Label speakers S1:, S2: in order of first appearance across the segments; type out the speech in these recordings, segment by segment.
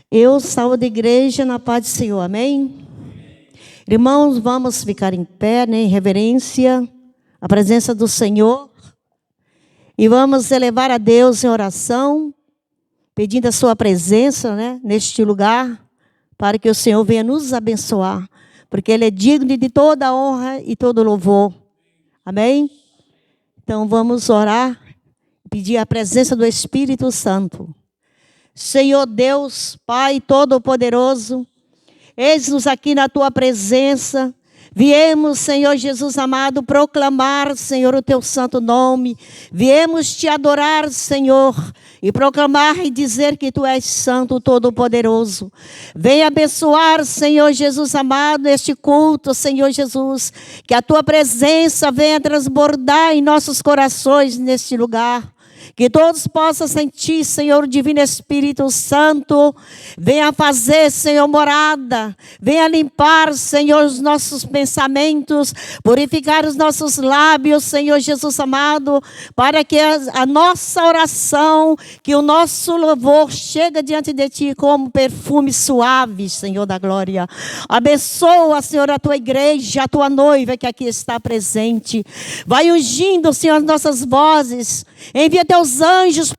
S1: Eu saúdo a igreja na paz do Senhor, amém? Irmãos, vamos ficar em pé, né, em reverência à presença do Senhor. E vamos elevar a Deus em oração, pedindo a sua presença, né, neste lugar, para que o Senhor venha nos abençoar, porque Ele é digno de toda honra e todo louvor. Amém? Então vamos orar, pedir a presença do Espírito Santo. Senhor Deus, Pai Todo-Poderoso, eis-nos aqui na Tua presença. Viemos, Senhor Jesus amado, proclamar, Senhor, o Teu santo nome. Viemos Te adorar, Senhor, e proclamar e dizer que Tu és santo, todo-poderoso. Venha abençoar, Senhor Jesus amado, este culto, Senhor Jesus. Que a Tua presença venha transbordar em nossos corações neste lugar. Que todos possam sentir, Senhor, o Divino Espírito Santo. Venha fazer, Senhor, morada. Venha limpar, Senhor, os nossos pensamentos. Purificar os nossos lábios, Senhor Jesus amado. Para que a nossa oração, que o nosso louvor chegue diante de Ti como perfume suave, Senhor da glória. Abençoa, Senhor, a Tua igreja, a Tua noiva que aqui está presente. Vai ungindo, Senhor, as nossas vozes. Envia Teus anjos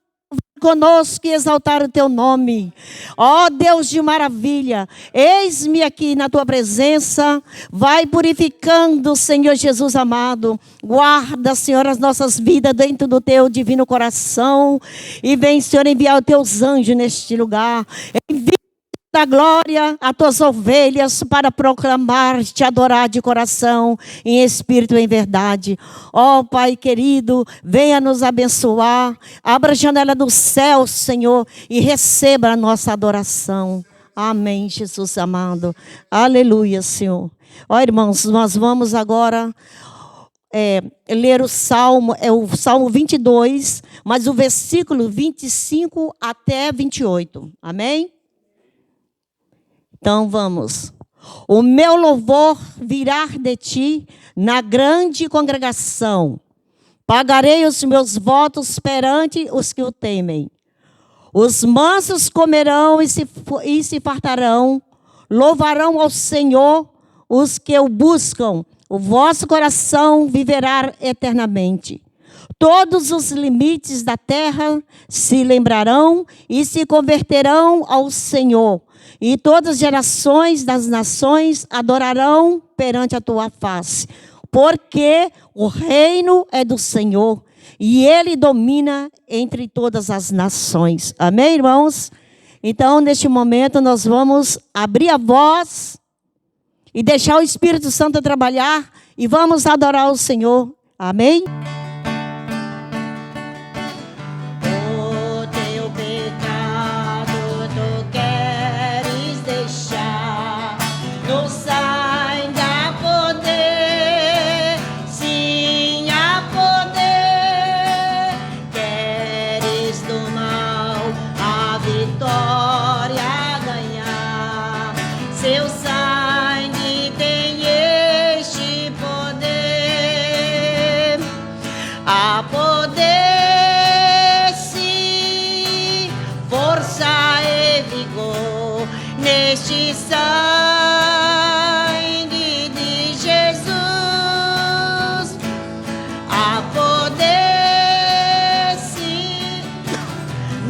S1: conosco e exaltar o Teu nome. Ó Deus de maravilha, eis-me aqui na Tua presença. Vai purificando, Senhor Jesus amado. Guarda, Senhor, as nossas vidas dentro do Teu divino coração. E vem, Senhor, enviar os Teus anjos neste lugar. Envia da glória a Tuas ovelhas para proclamar, Te adorar de coração, em espírito e em verdade. Ó Pai querido, venha nos abençoar. Abra a janela do céu, Senhor, e receba a nossa adoração. Amém, Jesus amado. Aleluia, Senhor. Ó irmãos, nós vamos agora ler o Salmo, o Salmo 22, mas o versículo 25 até 28. Amém? Então vamos. O meu louvor virá de Ti na grande congregação. Pagarei os meus votos perante os que o temem. Os mansos comerão e se fartarão. Louvarão ao Senhor os que o buscam. O vosso coração viverá eternamente. Todos os limites da terra se lembrarão e se converterão ao Senhor. E todas as gerações das nações adorarão perante a Tua face. Porque o reino é do Senhor e Ele domina entre todas as nações. Amém, irmãos? Então, neste momento, nós vamos abrir a voz e deixar o Espírito Santo trabalhar e vamos adorar o Senhor. Amém?
S2: Neste sangue de Jesus, há poder sim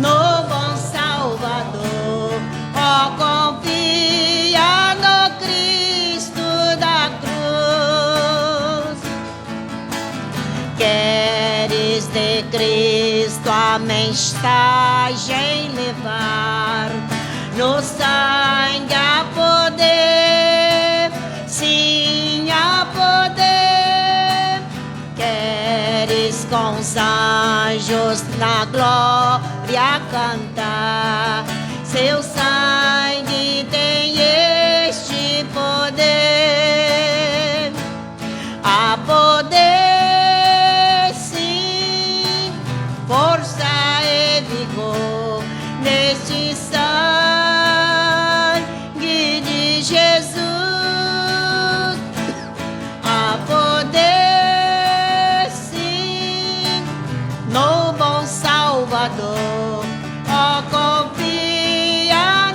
S2: no bom Salvador. Ó, confia no Cristo da cruz. Queres de Cristo a mensagem levar? No sangue há poder, sim há poder. Queres com os anjos na glória cantar? Seu sangue tem este poder. Há poder, sim, força e vigor neste sangue. Salvador, ó, confia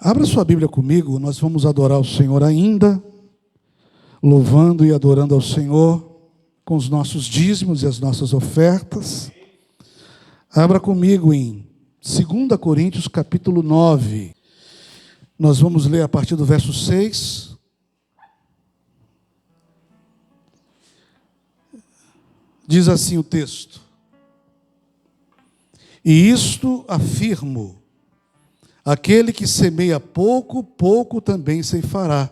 S3: Abra sua Bíblia comigo, nós vamos adorar o Senhor ainda, louvando e adorando ao Senhor com os nossos dízimos e as nossas ofertas. Abra comigo em 2 Coríntios capítulo 9. Nós vamos ler a partir do verso 6. Diz assim o texto: E isto afirmo, aquele que semeia pouco, pouco também ceifará.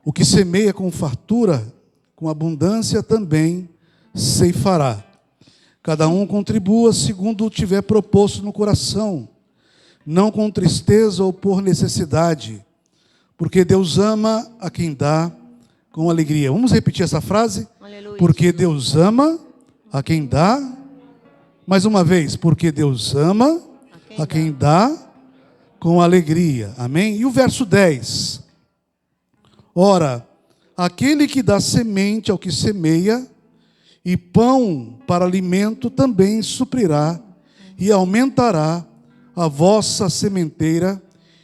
S3: O que semeia com fartura, com abundância também ceifará. Cada um contribua segundo tiver proposto no coração, não com tristeza ou por necessidade, porque Deus ama a quem dá com alegria. Vamos repetir essa frase?
S1: Aleluia.
S3: Porque Deus ama a quem dá. Mais uma vez, porque Deus ama a quem dá com alegria. Amém? E o verso 10. Ora, aquele que dá semente ao que semeia, e pão para alimento também suprirá, e aumentará a vossa sementeira,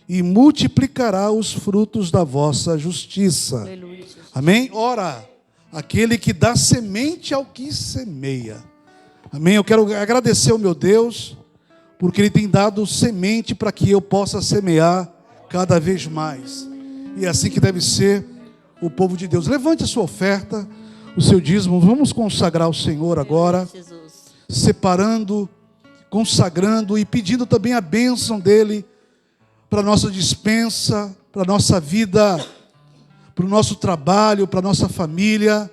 S3: e multiplicará os frutos da vossa justiça.
S1: Aleluia, Jesus.
S3: Amém? Ora, aquele que dá semente ao que semeia. Amém? Eu quero agradecer ao meu Deus, porque Ele tem dado semente para que eu possa semear cada vez mais. E é assim que deve ser o povo de Deus. Levante a sua oferta, o seu dízimo. Vamos consagrar ao Senhor agora, separando, consagrando e pedindo também a bênção dEle para a nossa despensa, para a nossa vida, para o nosso trabalho, para a nossa família,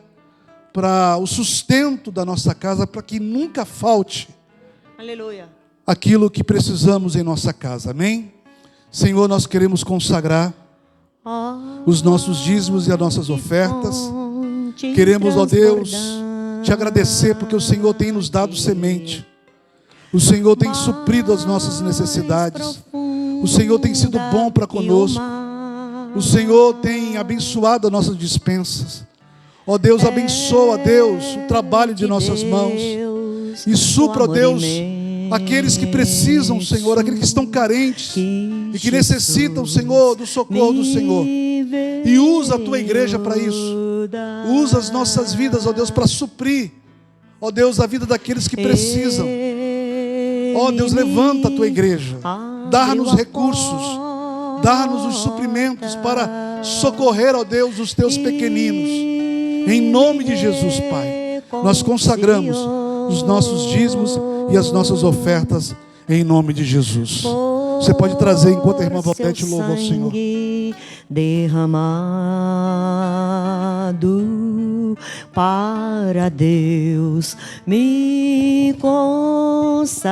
S3: para o sustento da nossa casa, para que nunca falte
S1: Aleluia.
S3: aquilo que precisamos em nossa casa. Amém? Senhor, nós queremos consagrar os nossos dízimos e as nossas ofertas. Queremos, ó Deus, te agradecer porque o Senhor tem nos dado semente. O Senhor tem suprido as nossas necessidades. O Senhor tem sido bom para conosco. O Senhor tem abençoado as nossas dispensas. Ó Deus, abençoa, Deus, o trabalho de nossas mãos. E supra, ó Deus, aqueles que precisam, Senhor, aqueles que estão carentes e que necessitam, Senhor, do socorro do Senhor. E usa a tua igreja para isso. Usa as nossas vidas, ó Deus, para suprir, ó Deus, a vida daqueles que precisam. Ó Deus, levanta a tua igreja. Dá-nos recursos. Dá-nos os suprimentos para socorrer, ó Deus, os teus pequeninos. Em nome de Jesus, Pai, nós consagramos os nossos dízimos e as nossas ofertas em nome de Jesus. Você pode trazer enquanto a irmã Valdete louva ao Senhor.
S1: Derramado para Deus me consagrou.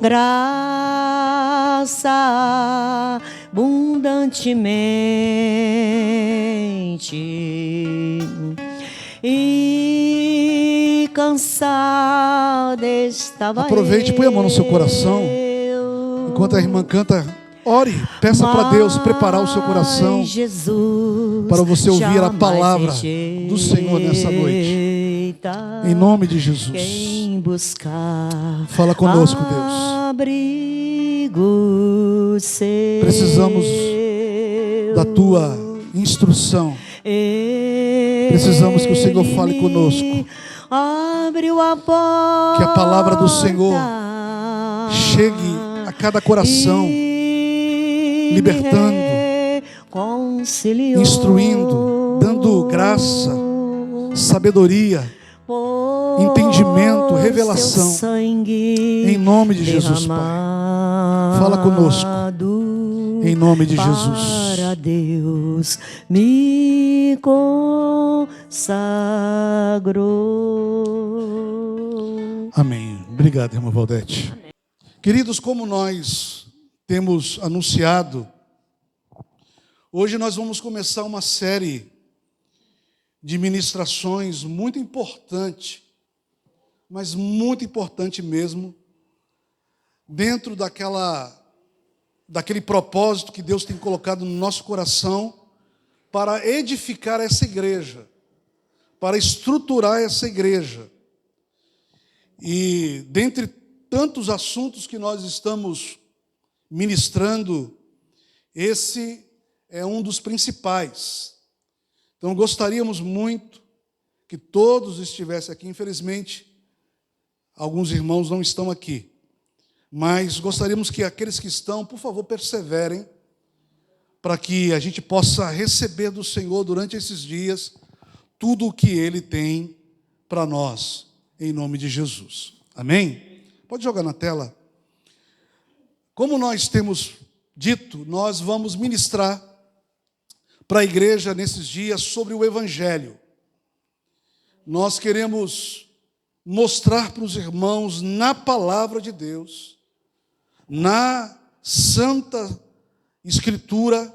S1: Graça abundantemente e cansada estava.
S3: Aproveite, põe a mão no seu coração. Enquanto a irmã canta, ore, peça para Deus preparar o seu coração para você ouvir a palavra do Senhor nessa noite. Em nome de Jesus. Fala conosco, Deus. Precisamos da tua instrução. Precisamos que o Senhor fale conosco. Que a palavra do Senhor chegue a cada coração, libertando, instruindo, dando graça, sabedoria, entendimento, revelação. Em nome de Jesus, Pai. Fala conosco. Em nome de Jesus.
S1: Para Deus me consagrou.
S3: Amém. Obrigado, irmã Valdete. Queridos, como nós temos anunciado, hoje nós vamos começar uma série de ministrações muito importante, mas muito importante mesmo, dentro daquele propósito que Deus tem colocado no nosso coração para edificar essa igreja, para estruturar essa igreja. E dentre tantos assuntos que nós estamos ministrando, esse é um dos principais. Então, gostaríamos muito que todos estivessem aqui. Infelizmente, alguns irmãos não estão aqui. Mas gostaríamos que aqueles que estão, por favor, perseverem, para que a gente possa receber do Senhor durante esses dias tudo o que Ele tem para nós, em nome de Jesus. Amém? Pode jogar na tela. Como nós temos dito, nós vamos ministrar para a igreja nesses dias sobre o Evangelho. Nós queremos mostrar para os irmãos, na palavra de Deus, na Santa Escritura,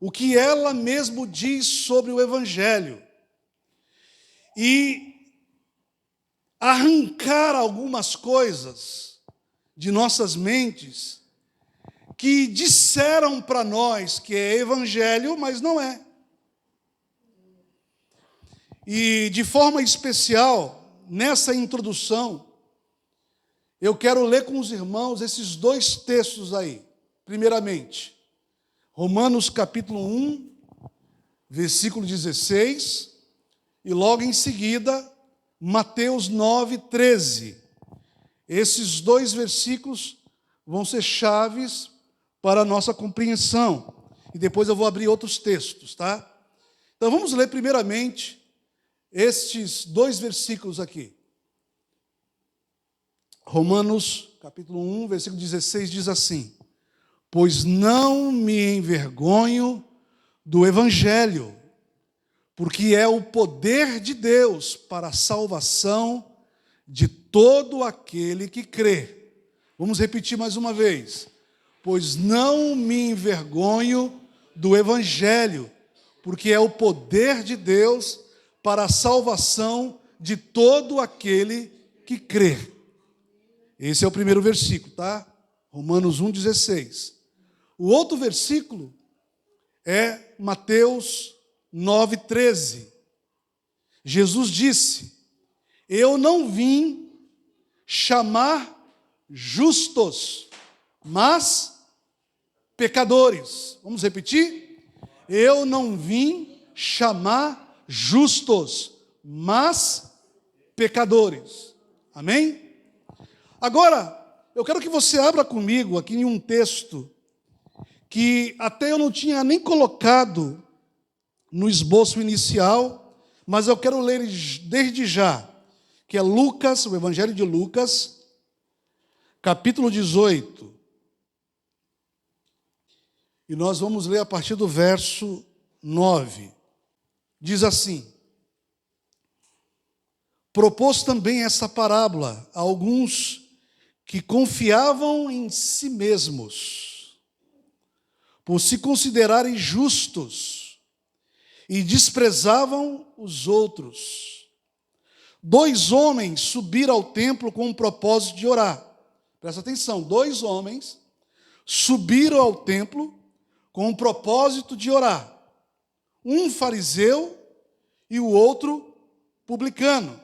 S3: o que ela mesmo diz sobre o Evangelho. E arrancar algumas coisas de nossas mentes que disseram para nós que é Evangelho, mas não é. E de forma especial, nessa introdução, eu quero ler com os irmãos esses dois textos aí. Primeiramente, Romanos capítulo 1, versículo 16, e logo em seguida, Mateus 9, 13. Esses dois versículos vão ser chaves para a nossa compreensão. E depois eu vou abrir outros textos, tá? Então vamos ler primeiramente estes dois versículos aqui. Romanos, capítulo 1, versículo 16, diz assim: pois não me envergonho do Evangelho, porque é o poder de Deus para a salvação de todo aquele que crê. Vamos repetir mais uma vez. Pois não me envergonho do Evangelho, porque é o poder de Deus para a salvação de todo aquele que crê. Esse é o primeiro versículo, tá? Romanos 1,16. O outro versículo é Mateus 9,13. Jesus disse: eu não vim chamar justos, mas pecadores. Vamos repetir? Eu não vim chamar justos, mas pecadores. Amém? Agora, eu quero que você abra comigo aqui em um texto que até eu não tinha nem colocado no esboço inicial, mas eu quero ler desde já, que é Lucas, o Evangelho de Lucas, capítulo 18. E nós vamos ler a partir do verso 9. Diz assim: propôs também essa parábola a alguns que confiavam em si mesmos, por se considerarem justos, e desprezavam os outros. 2 homens subiram ao templo com o propósito de orar. Presta atenção, 2 homens subiram ao templo com o propósito de orar. Um fariseu e o outro publicano.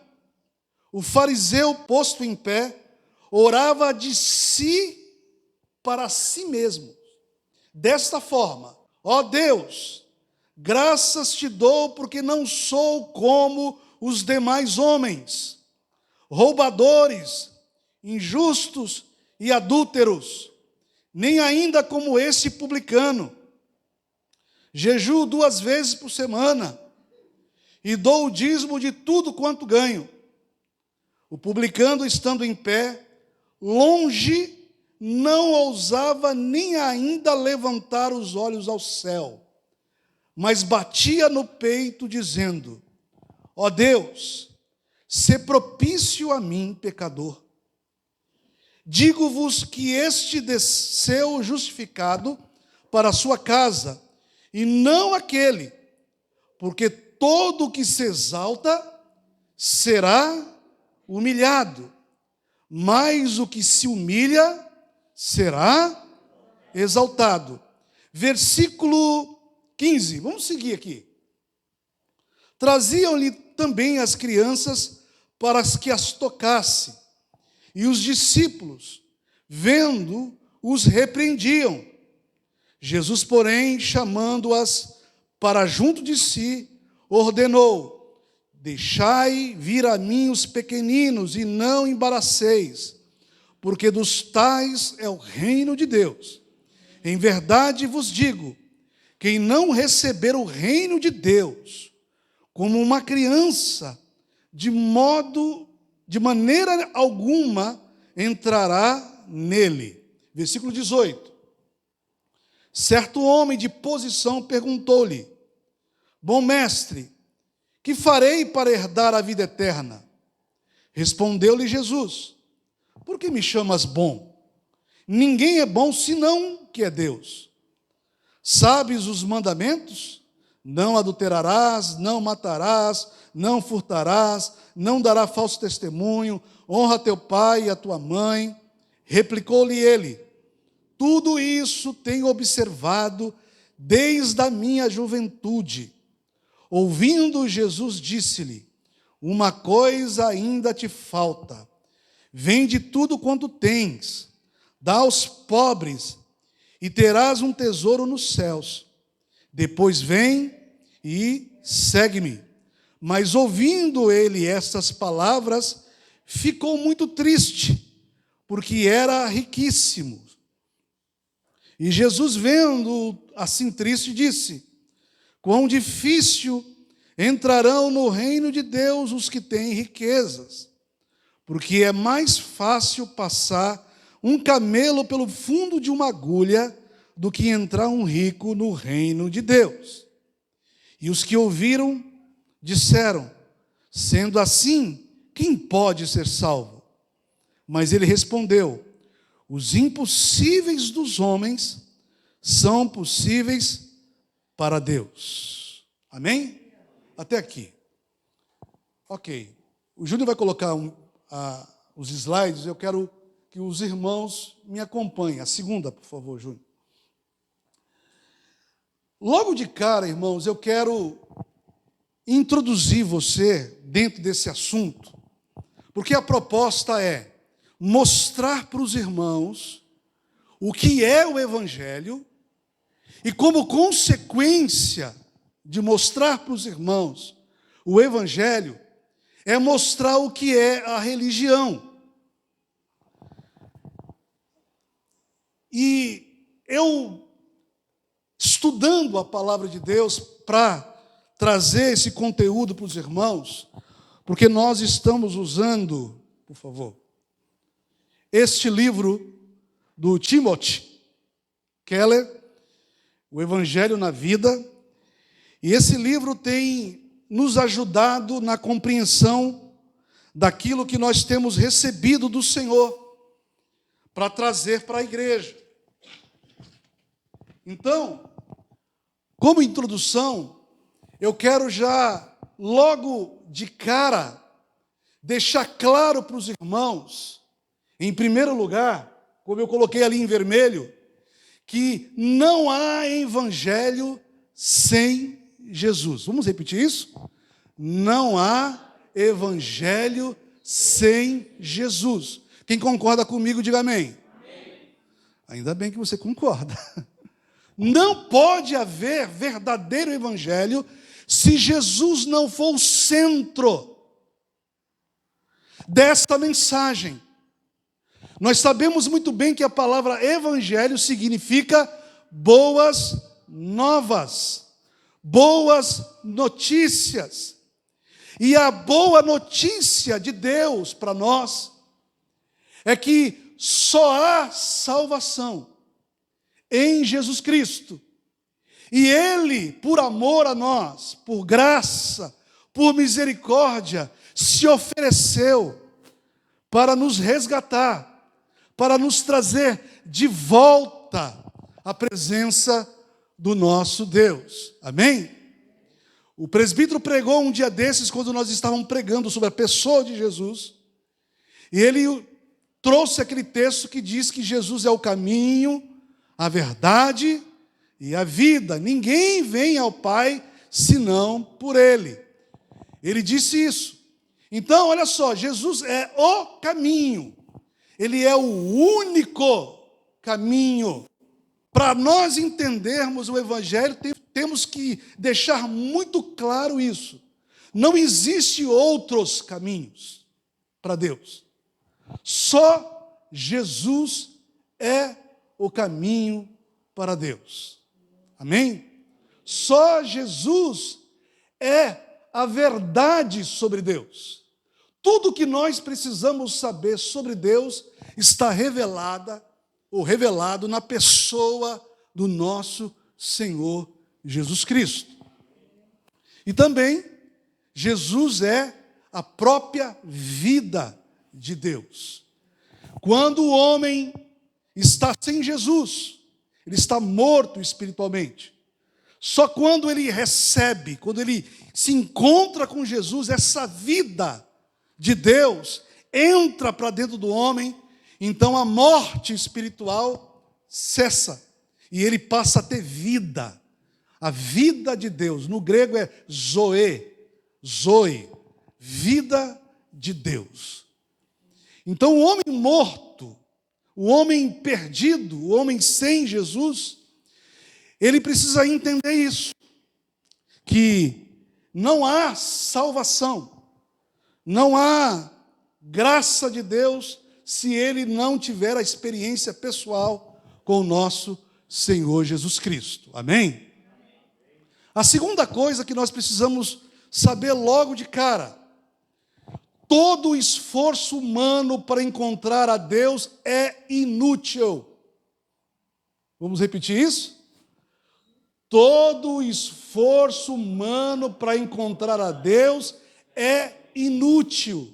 S3: O fariseu, posto em pé, orava de si para si mesmo, desta forma: ó Deus, graças te dou porque não sou como os demais homens, roubadores, injustos e adúlteros, nem ainda como esse publicano. Jejuo 2 vezes por semana e dou o dízimo de tudo quanto ganho. O publicano, estando em pé, longe, não ousava nem ainda levantar os olhos ao céu, mas batia no peito, dizendo: ó Deus, sê propício a mim, pecador. Digo-vos que este desceu justificado para a sua casa, e não aquele, porque todo o que se exalta será humilhado, mas o que se humilha será exaltado. Versículo 15, vamos seguir aqui. Traziam-lhe também as crianças para que as tocasse, E os discípulos, vendo, os repreendiam. Jesus, porém, chamando-as para junto de si, ordenou: deixai vir a mim os pequeninos e não embaraceis, porque dos tais é o reino de Deus. Em verdade vos digo, quem não receber o reino de Deus como uma criança, de maneira alguma entrará nele. Versículo 18. Certo homem de posição perguntou-lhe: bom mestre, que farei para herdar a vida eterna? Respondeu-lhe Jesus: por que me chamas bom? Ninguém é bom senão que é Deus. Sabes os mandamentos? Não adulterarás, não matarás, não furtarás, não dará falso testemunho, honra teu pai e a tua mãe. Replicou-lhe ele: tudo isso tenho observado desde a minha juventude. Ouvindo, Jesus disse-lhe: uma coisa ainda te falta. Vende tudo quanto tens, dá aos pobres, e terás um tesouro nos céus. Depois vem e segue-me. Mas ouvindo ele estas palavras, ficou muito triste, porque era riquíssimo. E Jesus, vendo assim triste, disse: quão difícil entrarão no reino de Deus os que têm riquezas, porque é mais fácil passar um camelo pelo fundo de uma agulha do que entrar um rico no reino de Deus. E os que ouviram disseram: sendo assim, quem pode ser salvo? Mas ele respondeu: os impossíveis dos homens são possíveis para Deus. Amém? Até aqui. Ok. O Júnior vai colocar os slides. Eu quero que os irmãos me acompanhem. A segunda, por favor, Júnior. Logo de cara, irmãos, eu quero introduzir você dentro desse assunto, porque a proposta é mostrar para os irmãos o que é o Evangelho e, como consequência de mostrar para os irmãos o Evangelho, é mostrar o que é a religião. E eu, estudando a palavra de Deus para trazer esse conteúdo para os irmãos, porque nós estamos usando, por favor, este livro do Timothy Keller, O Evangelho na Vida, e esse livro tem nos ajudado na compreensão daquilo que nós temos recebido do Senhor para trazer para a igreja. Então, como introdução, eu quero já, logo de cara, deixar claro para os irmãos, em primeiro lugar, como eu coloquei ali em vermelho, que não há evangelho sem Jesus. Vamos repetir isso? Não há evangelho sem Jesus. Quem concorda comigo, diga amém. Amém. Ainda bem que você concorda. Não pode haver verdadeiro evangelho se Jesus não for o centro dessa mensagem. Nós sabemos muito bem que a palavra evangelho significa boas novas, boas notícias. E a boa notícia de Deus para nós é que só há salvação em Jesus Cristo. E Ele, por amor a nós, por graça, por misericórdia, se ofereceu para nos resgatar, para nos trazer de volta à presença do nosso Deus. Amém? O presbítero pregou um dia desses, quando nós estávamos pregando sobre a pessoa de Jesus, e ele trouxe aquele texto que diz que Jesus é o caminho, a verdade e a vida. Ninguém vem ao Pai senão por Ele. Ele disse isso. Então, olha só, Jesus é o caminho. ele é o único caminho. Para nós entendermos o Evangelho, temos que deixar muito claro isso. Não existe outros caminhos para Deus. Só Jesus é o caminho para Deus. Amém? Só Jesus é a verdade sobre Deus. Tudo que nós precisamos saber sobre Deus está revelado na pessoa do nosso Senhor Jesus Cristo. E também, Jesus é a própria vida de Deus. Quando o homem está sem Jesus, ele está morto espiritualmente. Só quando ele recebe, quando ele se encontra com Jesus, essa vida de Deus entra para dentro do homem, então a morte espiritual cessa e ele passa a ter vida. A vida de Deus, no grego é zoe, vida de Deus. Então o homem morto, o homem perdido, o homem sem Jesus, ele precisa entender isso, que não há salvação, não há graça de Deus se ele não tiver a experiência pessoal com o nosso Senhor Jesus Cristo. Amém? A segunda coisa que nós precisamos saber logo de cara: todo o esforço humano para encontrar a Deus é inútil. Vamos repetir isso? Todo o esforço humano para encontrar a Deus é inútil.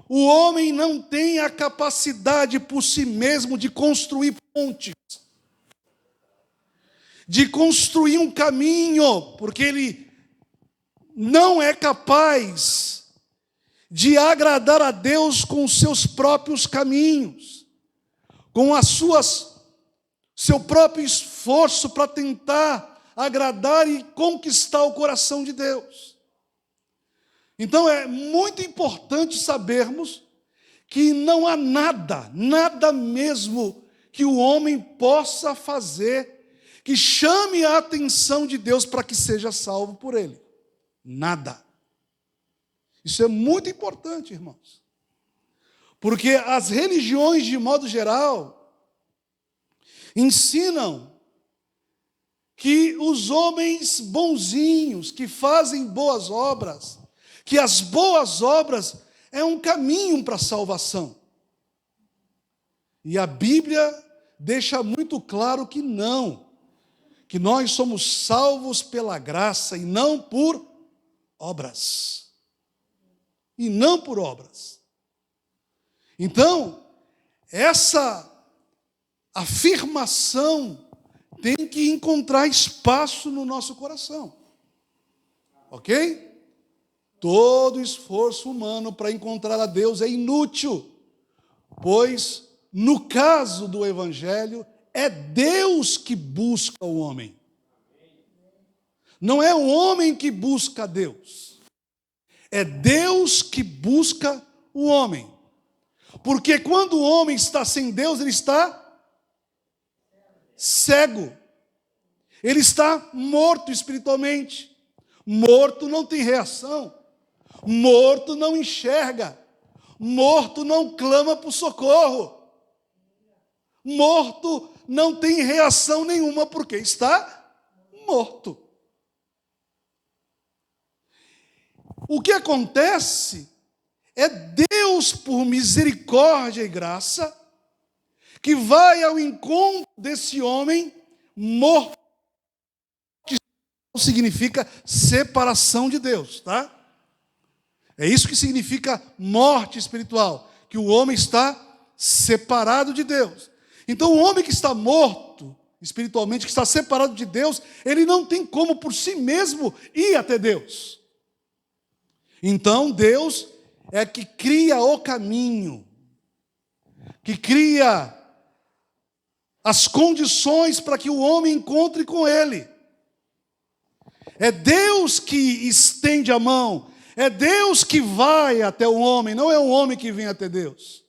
S3: O homem não tem a capacidade por si mesmo de construir pontes, de construir um caminho, porque ele não é capaz de agradar a Deus com os seus próprios caminhos, com seu próprio esforço para tentar agradar e conquistar o coração de Deus. Então é muito importante sabermos que não há nada mesmo que o homem possa fazer que chame a atenção de Deus para que seja salvo por ele. Nada. Isso é muito importante, irmãos. Porque as religiões, de modo geral, ensinam que os homens bonzinhos, que fazem boas obras, que as boas obras é um caminho para a salvação. E a Bíblia deixa muito claro que não, que nós somos salvos pela graça e não por obras. E não por obras. Então, essa afirmação tem que encontrar espaço no nosso coração. Ok? Todo esforço humano para encontrar a Deus é inútil, pois, no caso do Evangelho, é Deus que busca o homem. Não é o homem que busca Deus. É Deus que busca o homem. Porque quando o homem está sem Deus, ele está cego. Ele está morto espiritualmente. Morto não tem reação. Morto não enxerga. Morto não clama por socorro. Morto não tem reação nenhuma porque está morto. O que acontece é Deus, por misericórdia e graça, que vai ao encontro desse homem morto, que significa separação de Deus, tá? É isso que significa morte espiritual, que o homem está separado de Deus. Então o homem que está morto espiritualmente, que está separado de Deus, ele não tem como por si mesmo ir até Deus. Então Deus é que cria o caminho, que cria as condições para que o homem encontre com Ele. É Deus que estende a mão, é Deus que vai até o homem, não é o homem que vem até Deus.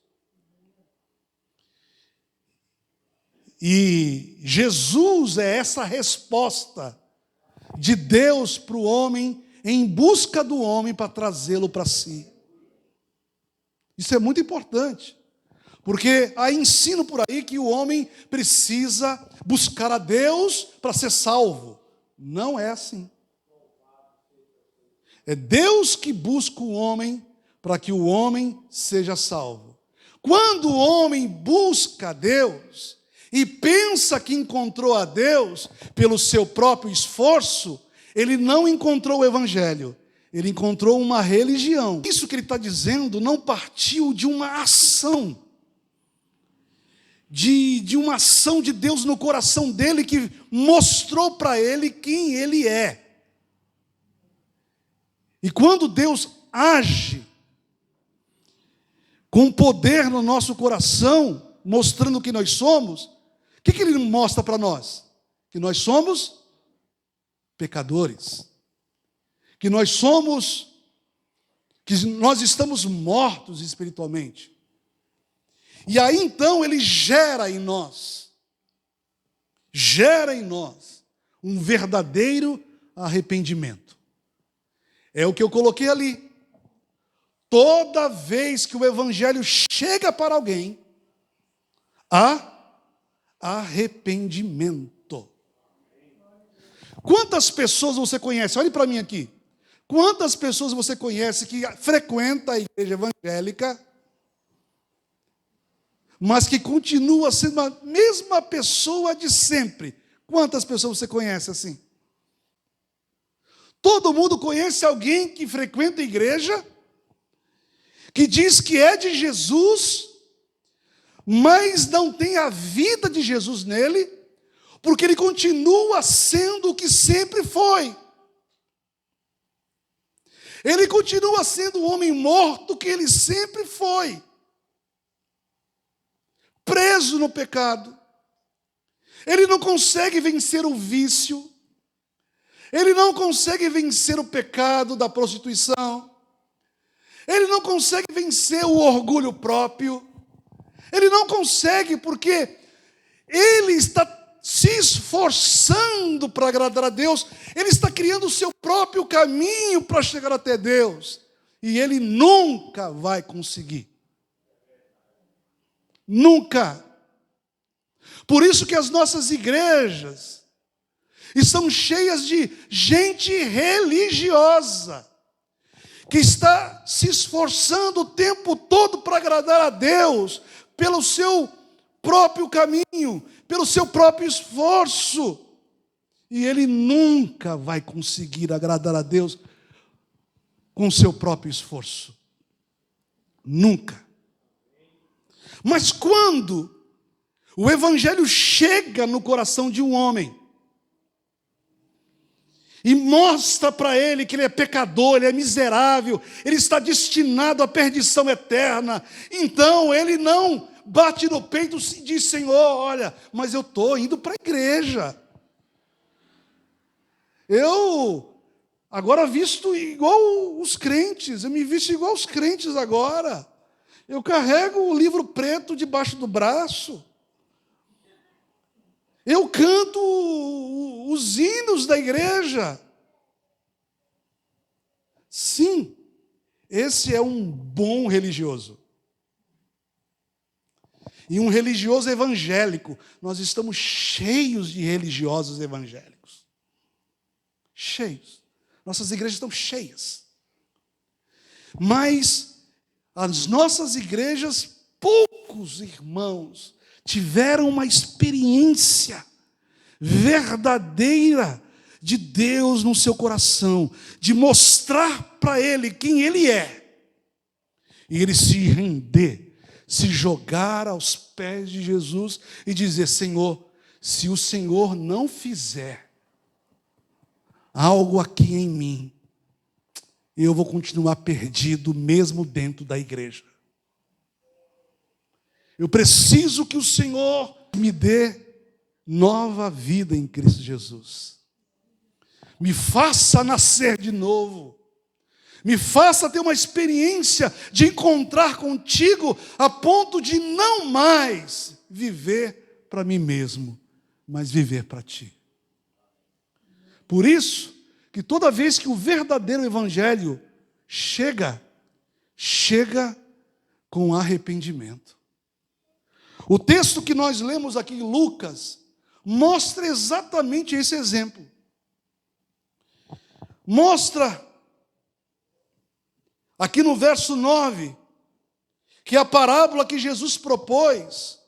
S3: E Jesus é essa resposta de Deus para o homem, em busca do homem para trazê-lo para si. Isso é muito importante, porque há ensino por aí que o homem precisa buscar a Deus para ser salvo. Não é assim. É Deus que busca o homem para que o homem seja salvo. Quando o homem busca a Deus e pensa que encontrou a Deus pelo seu próprio esforço, ele não encontrou o Evangelho, ele encontrou uma religião. Isso que ele está dizendo não partiu de uma ação, de uma ação de Deus no coração dele que mostrou para ele quem ele é. E quando Deus age com poder no nosso coração, mostrando que nós somos, o que ele mostra para nós? Que nós somos pecadores, que nós estamos mortos espiritualmente. E aí então ele gera em nós um verdadeiro arrependimento. É o que eu coloquei ali. Toda vez que o Evangelho chega para alguém, há arrependimento. Quantas pessoas você conhece? Olhe para mim aqui. Quantas pessoas você conhece que frequenta a igreja evangélica, mas que continua sendo a mesma pessoa de sempre? Quantas pessoas você conhece assim? Todo mundo conhece alguém que frequenta a igreja, que diz que é de Jesus, mas não tem a vida de Jesus nele, porque ele continua sendo o que sempre foi. Ele continua sendo o homem morto que ele sempre foi. Preso no pecado. Ele não consegue vencer o vício. Ele não consegue vencer o pecado da prostituição. Ele não consegue vencer o orgulho próprio. Ele não consegue porque ele está se esforçando para agradar a Deus. Ele está criando o seu próprio caminho para chegar até Deus. E ele nunca vai conseguir. Nunca. Por isso que as nossas igrejas estão cheias de gente religiosa, que está se esforçando o tempo todo para agradar a Deus, pelo seu próprio caminho, pelo seu próprio esforço. E ele nunca vai conseguir agradar a Deus com o seu próprio esforço. Nunca. Mas quando o Evangelho chega no coração de um homem, e mostra para ele que ele é pecador, ele é miserável, ele está destinado à perdição eterna, então ele não bate no peito e diz: Senhor, olha, mas eu estou indo para a igreja. Eu agora visto igual os crentes, eu me visto igual os crentes agora. Eu carrego o livro preto debaixo do braço. Eu canto os hinos da igreja. Sim, esse é um bom religioso. E um religioso evangélico. Nós estamos cheios de religiosos evangélicos. Cheios. Nossas igrejas estão cheias. Mas as nossas igrejas, poucos irmãos tiveram uma experiência verdadeira de Deus no seu coração, de mostrar para ele quem ele é, e ele se render, se jogar aos pés de Jesus e dizer: Senhor, se o Senhor não fizer algo aqui em mim, eu vou continuar perdido mesmo dentro da igreja. Eu preciso que o Senhor me dê nova vida em Cristo Jesus. Me faça nascer de novo. Me faça ter uma experiência de encontrar contigo a ponto de não mais viver para mim mesmo, mas viver para ti. Por isso, que toda vez que o verdadeiro evangelho chega com arrependimento. O texto que nós lemos aqui em Lucas mostra exatamente esse exemplo. Mostra, aqui no verso 9, que a parábola que Jesus propôs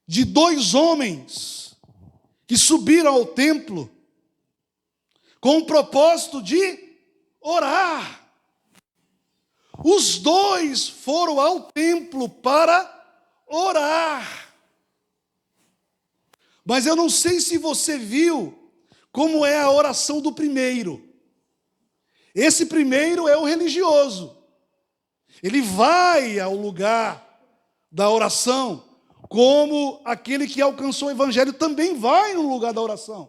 S3: de 2 homens que subiram ao templo com o propósito de orar. Os 2 foram ao templo para orar. Mas eu não sei se você viu como é a oração do primeiro. Esse primeiro é o religioso. Ele vai ao lugar da oração, como aquele que alcançou o evangelho também vai no lugar da oração.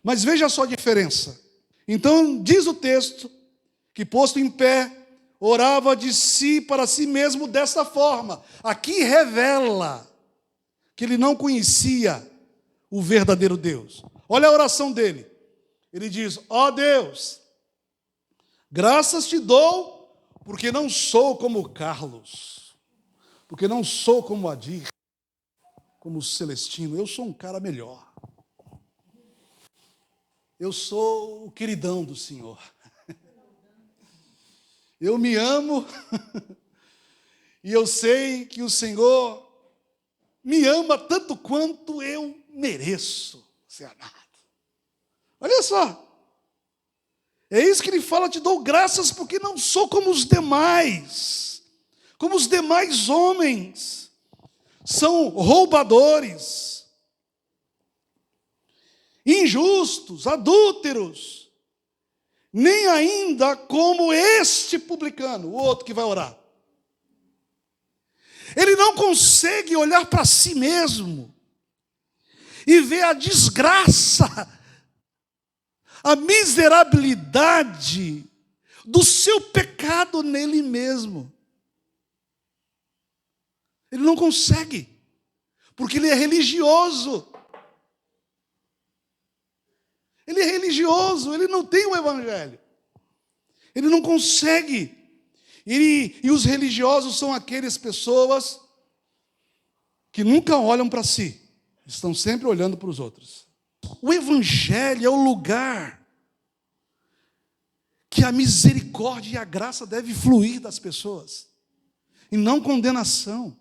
S3: Mas veja só a diferença. Então diz o texto que, posto em pé, orava de si para si mesmo dessa forma. Aqui revela que ele não conhecia o verdadeiro Deus. Olha a oração dele. Ele diz: ó Deus, graças te dou, porque não sou como Carlos, porque não sou como Adir, como Celestino. Eu sou um cara melhor. Eu sou o queridão do Senhor. Eu me amo e eu sei que o Senhor me ama tanto quanto eu mereço ser amado. Olha só. É isso que ele fala: te dou graças porque não sou como os demais homens. São roubadores, injustos, adúlteros, nem ainda como este publicano, o outro que vai orar. Ele não consegue olhar para si mesmo e ver a desgraça, a miserabilidade do seu pecado nele mesmo. Ele não consegue, porque ele é religioso. Ele é religioso, ele não tem o evangelho. Ele não consegue. E os religiosos são aquelas pessoas que nunca olham para si, estão sempre olhando para os outros. O evangelho é o lugar que a misericórdia e a graça devem fluir das pessoas, e não condenação.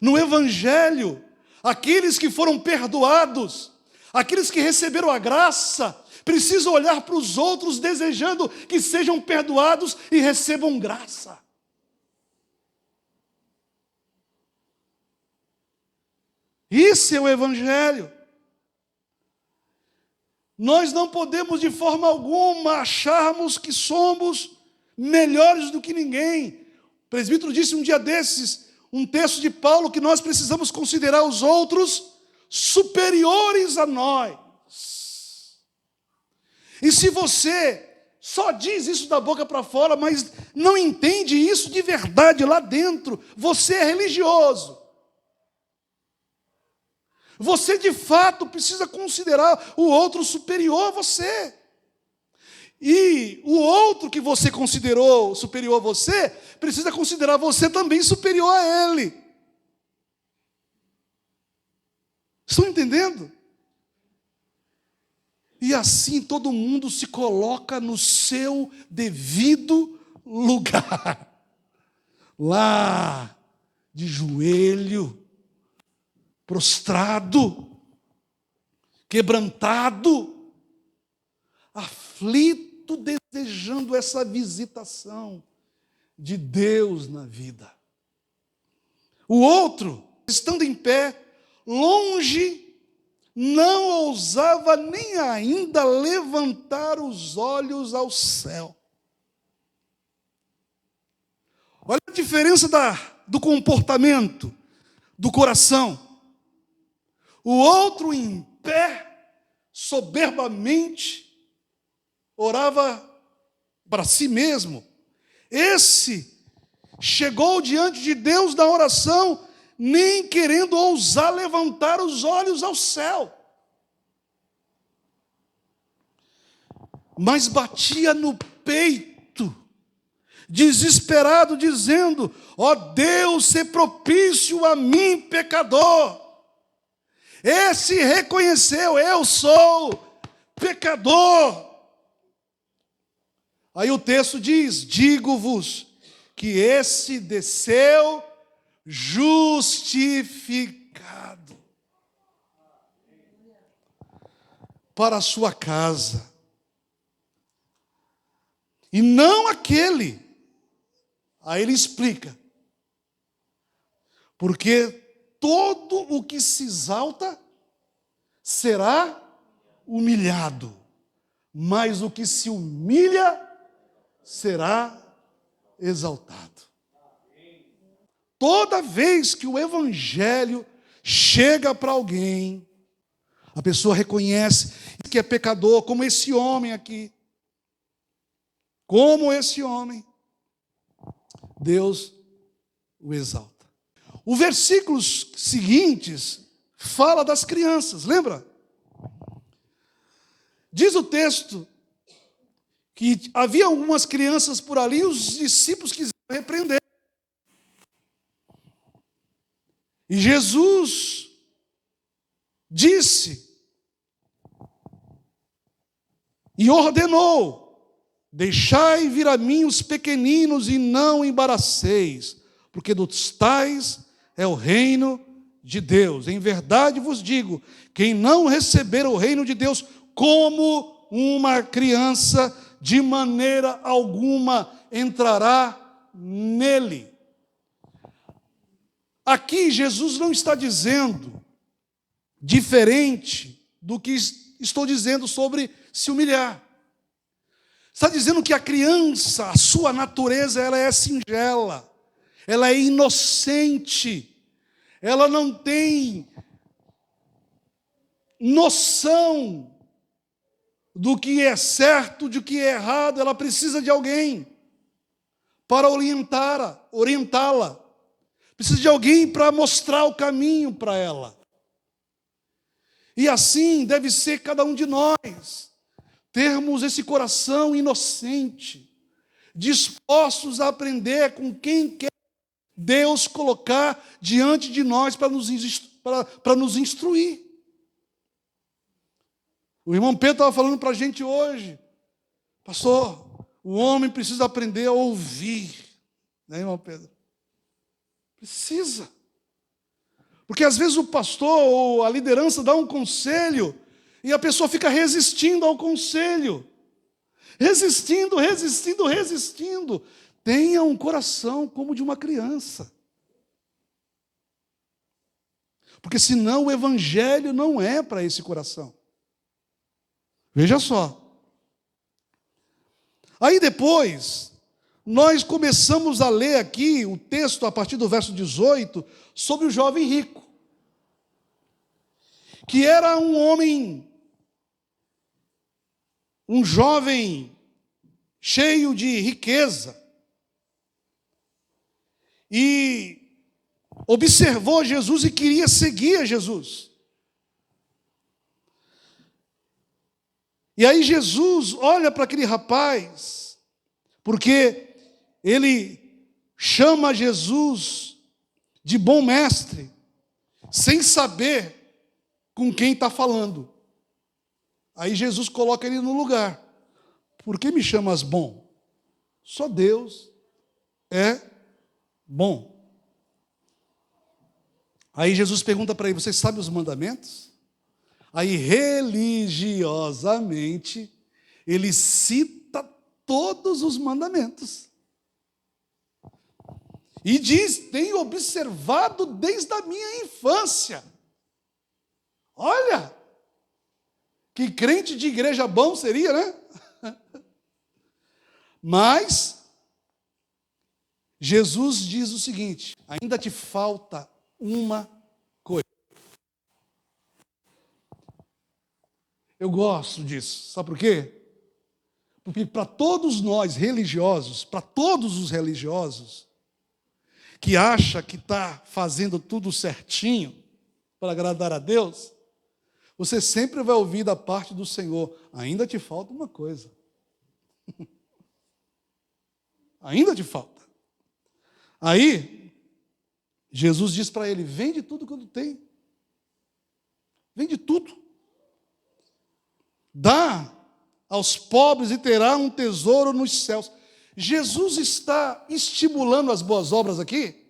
S3: No evangelho, aqueles que foram perdoados, aqueles que receberam a graça, precisam olhar para os outros desejando que sejam perdoados e recebam graça. Isso é o evangelho. Nós não podemos de forma alguma acharmos que somos melhores do que ninguém. O presbítero disse um dia desses, um texto de Paulo, que nós precisamos considerar os outros superiores a nós. E se você só diz isso da boca para fora, mas não entende isso de verdade lá dentro, você é religioso. Você de fato precisa considerar o outro superior a você. E o outro que você considerou superior a você, precisa considerar você também superior a ele. Estão entendendo? E assim todo mundo se coloca no seu devido lugar. Lá, de joelho, prostrado, quebrantado, aflito, desejando essa visitação de Deus na vida. O outro, estando em pé, longe, não ousava nem ainda levantar os olhos ao céu. Olha a diferença do comportamento, do coração. O outro em pé, soberbamente, orava para si mesmo. Esse chegou diante de Deus na oração, nem querendo ousar levantar os olhos ao céu, mas batia no peito, desesperado, dizendo: ó Deus, se propício a mim, pecador. Esse reconheceu: eu sou pecador. Aí o texto diz: digo-vos que esse desceu justificado para a sua casa, e não aquele. Aí ele explica: porque todo o que se exalta será humilhado, mas o que se humilha será exaltado. Toda vez que o evangelho chega para alguém, a pessoa reconhece que é pecador, como esse homem aqui. Como esse homem, Deus o exalta. Os versículos seguintes fala das crianças, lembra? Diz o texto que havia algumas crianças por ali, os discípulos quiseram repreender. E Jesus disse e ordenou: deixai vir a mim os pequeninos e não embaraceis, porque dos tais é o reino de Deus. Em verdade vos digo, quem não receber o reino de Deus como uma criança, de maneira alguma entrará nele. Aqui Jesus não está dizendo diferente do que estou dizendo sobre se humilhar. Está dizendo que a criança, a sua natureza, ela é singela, ela é inocente, ela não tem noção do que é certo, do que é errado. Ela precisa de alguém para orientá-la. Precisa de alguém para mostrar o caminho para ela. E assim deve ser cada um de nós. Termos esse coração inocente, dispostos a aprender com quem quer Deus colocar diante de nós para nos instruir. O irmão Pedro estava falando para a gente hoje: pastor, o homem precisa aprender a ouvir, né, irmão Pedro? Precisa. Porque às vezes o pastor ou a liderança dá um conselho e a pessoa fica resistindo ao conselho. Resistindo. Tenha um coração como de uma criança. Porque senão o evangelho não é para esse coração. Veja só. Aí depois, nós começamos a ler aqui o texto a partir do verso 18 sobre o jovem rico, que era um homem, um jovem cheio de riqueza, e observou Jesus e queria seguir a Jesus. E aí Jesus olha para aquele rapaz, porque ele chama Jesus de bom mestre, sem saber com quem está falando. Aí Jesus coloca ele no lugar. Por que me chamas bom? Só Deus é bom. Aí Jesus pergunta para ele: você sabe os mandamentos? Aí religiosamente ele cita todos os mandamentos. E diz: tenho observado desde a minha infância. Olha, que crente de igreja bom seria, né? Mas Jesus diz o seguinte: ainda te falta uma coisa. Eu gosto disso. Sabe por quê? Porque para todos nós religiosos, para todos os religiosos, que acha que está fazendo tudo certinho para agradar a Deus, você sempre vai ouvir da parte do Senhor: ainda te falta uma coisa. Ainda te falta. Aí, Jesus diz para ele: vende tudo que tu tem. Vende tudo. Dá aos pobres e terá um tesouro nos céus. Jesus está estimulando as boas obras aqui?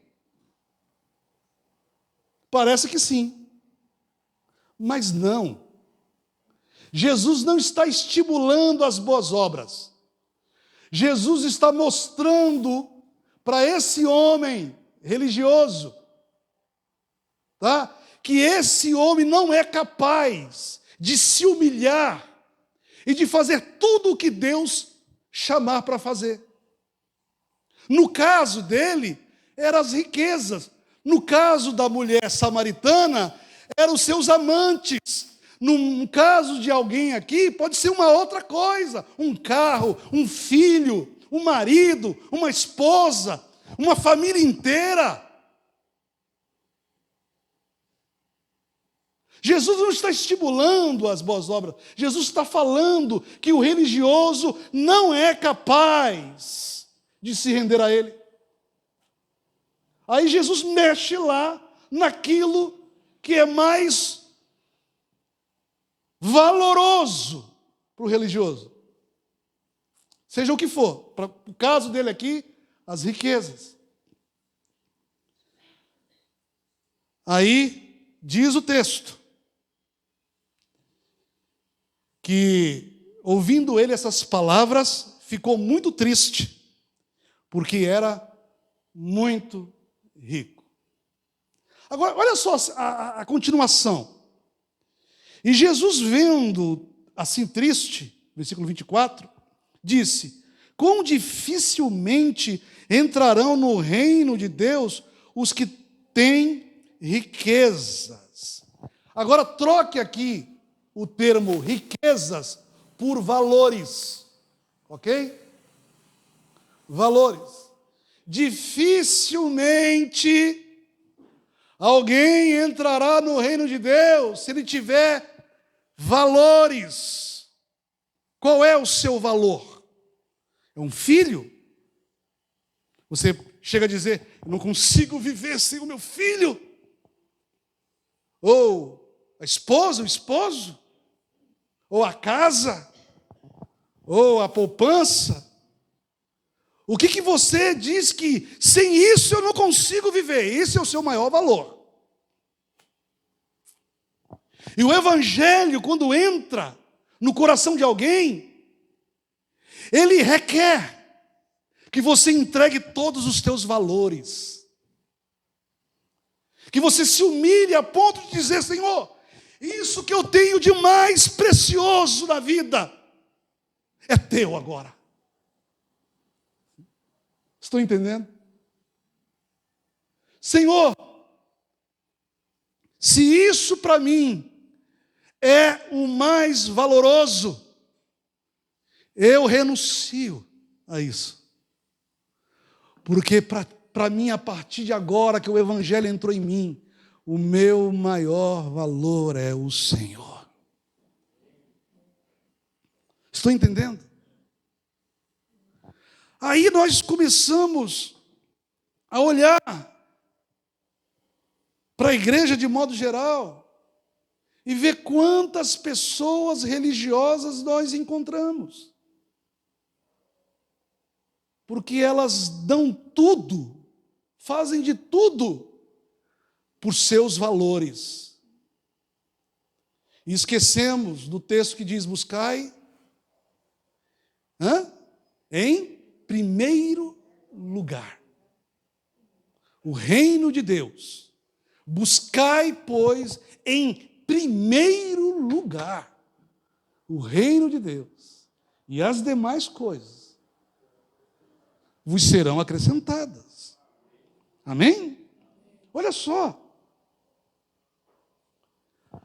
S3: Parece que sim. Mas não. Jesus não está estimulando as boas obras. Jesus está mostrando para esse homem religioso, tá? Que esse homem não é capaz de se humilhar e de fazer tudo o que Deus chamar para fazer. No caso dele, eram as riquezas. No caso da mulher samaritana, eram os seus amantes. No caso de alguém aqui, pode ser uma outra coisa: um carro, um filho, um marido, uma esposa, uma família inteira. Jesus não está estimulando as boas obras. Jesus está falando que o religioso não é capaz de se render a ele. Aí Jesus mexe lá naquilo que é mais valoroso para o religioso. Seja o que for. Para o caso dele aqui, as riquezas. Aí diz o texto que, ouvindo ele essas palavras, ficou muito triste, porque era muito rico. Agora, olha só a continuação. E Jesus, vendo assim triste, versículo 24, disse: quão dificilmente entrarão no reino de Deus os que têm riquezas. Agora troque aqui o termo riquezas por valores, ok? Valores. Dificilmente alguém entrará no reino de Deus se ele tiver valores. Qual é o seu valor? É um filho? Você chega a dizer: eu não consigo viver sem o meu filho. Ou a esposa, o esposo. Ou a casa. Ou a poupança. O que você diz que sem isso eu não consigo viver? Esse é o seu maior valor. E o Evangelho, quando entra no coração de alguém, ele requer que você entregue todos os teus valores. Que você se humilhe a ponto de dizer: Senhor, isso que eu tenho de mais precioso na vida é teu agora. Estão entendendo? Senhor, se isso para mim é o mais valoroso, eu renuncio a isso. Porque para mim, a partir de agora que o Evangelho entrou em mim, o meu maior valor é o Senhor. Estão entendendo? Aí nós começamos a olhar para a igreja de modo geral e ver quantas pessoas religiosas nós encontramos. Porque elas dão tudo, fazem de tudo por seus valores. E esquecemos do texto que diz: buscai em primeiro lugar o reino de Deus. Buscai, pois, em primeiro lugar o reino de Deus, e as demais coisas vos serão acrescentadas. Amém? Olha só.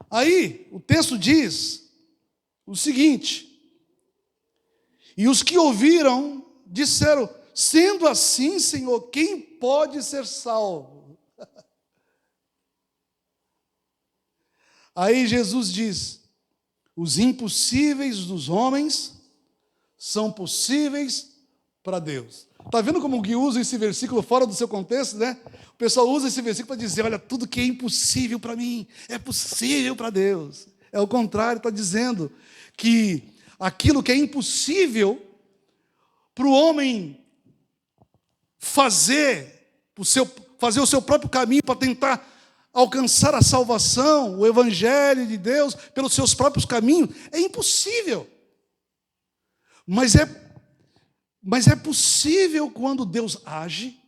S3: Aí o texto diz o seguinte: e os que ouviram disseram: sendo assim, Senhor, quem pode ser salvo? Aí Jesus diz: os impossíveis dos homens são possíveis para Deus. Está vendo como que usa esse versículo fora do seu contexto, né? O pessoal usa esse versículo para dizer: olha, tudo que é impossível para mim é possível para Deus. É o contrário, está dizendo que aquilo que é impossível para o homem fazer o seu próprio caminho para tentar alcançar a salvação, o evangelho de Deus pelos seus próprios caminhos, é impossível. Mas é possível quando Deus age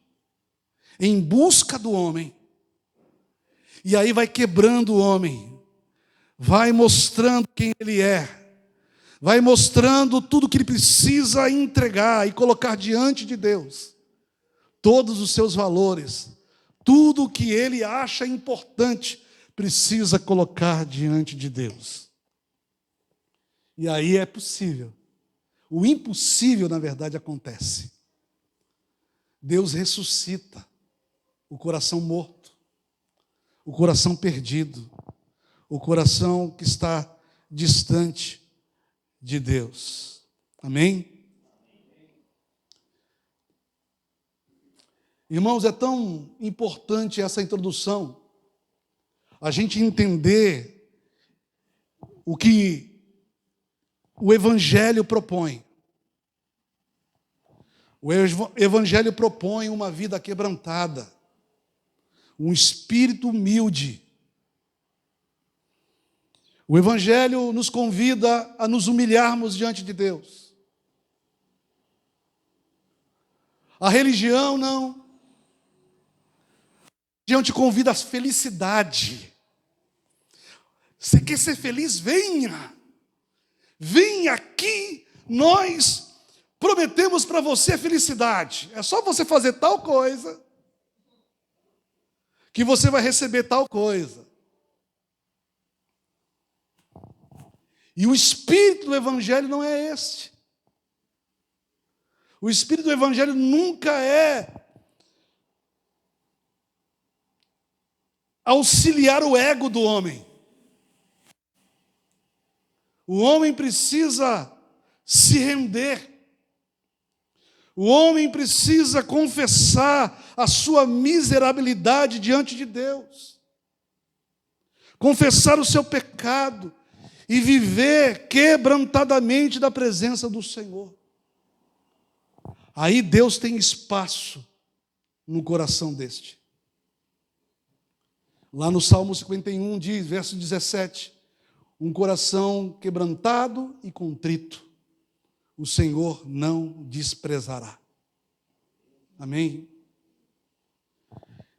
S3: em busca do homem. E aí vai quebrando o homem, vai mostrando quem ele é, vai mostrando tudo que ele precisa entregar e colocar diante de Deus. Todos os seus valores, tudo o que ele acha importante, precisa colocar diante de Deus. E aí é possível. O impossível, na verdade, acontece. Deus ressuscita o coração morto, o coração perdido, o coração que está distante de Deus. Amém? Irmãos, é tão importante essa introdução, a gente entender o que o Evangelho propõe. O Evangelho propõe uma vida quebrantada, um espírito humilde. O Evangelho nos convida a nos humilharmos diante de Deus. A religião não. A religião te convida à felicidade. Você quer ser feliz? Venha. Venha aqui, nós prometemos para você felicidade. É só você fazer tal coisa que você vai receber tal coisa. E o espírito do Evangelho não é este. O espírito do Evangelho nunca é auxiliar o ego do homem. O homem precisa se render. O homem precisa confessar a sua miserabilidade diante de Deus. Confessar o seu pecado e viver quebrantadamente da presença do Senhor. Aí Deus tem espaço no coração deste. Lá no Salmo 51 diz, verso 17, um coração quebrantado e contrito, o Senhor não desprezará. Amém?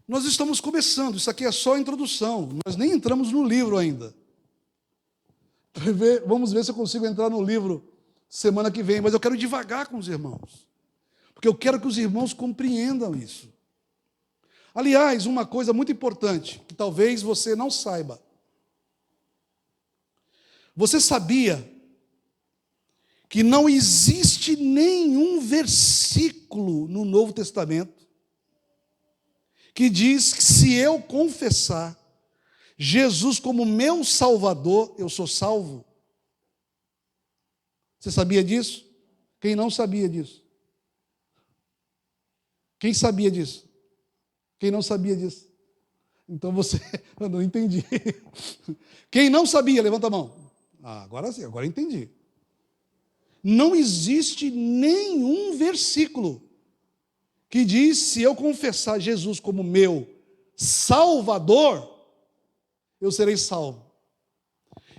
S3: Nós estamos começando, isso aqui é só a introdução, nós nem entramos no livro ainda. Vamos ver se eu consigo entrar no livro semana que vem, mas eu quero devagar com os irmãos, porque eu quero que os irmãos compreendam isso. Aliás, uma coisa muito importante, que talvez você não saiba. Você sabia que não existe nenhum versículo no Novo Testamento que diz que se eu confessar Jesus como meu Salvador, eu sou salvo? Você sabia disso? Quem não sabia disso? Quem sabia disso? Quem não sabia disso? Então você, eu não entendi. Quem não sabia, levanta a mão. Agora sim, agora entendi. Não existe nenhum versículo que diz, se eu confessar Jesus como meu Salvador, eu serei salvo.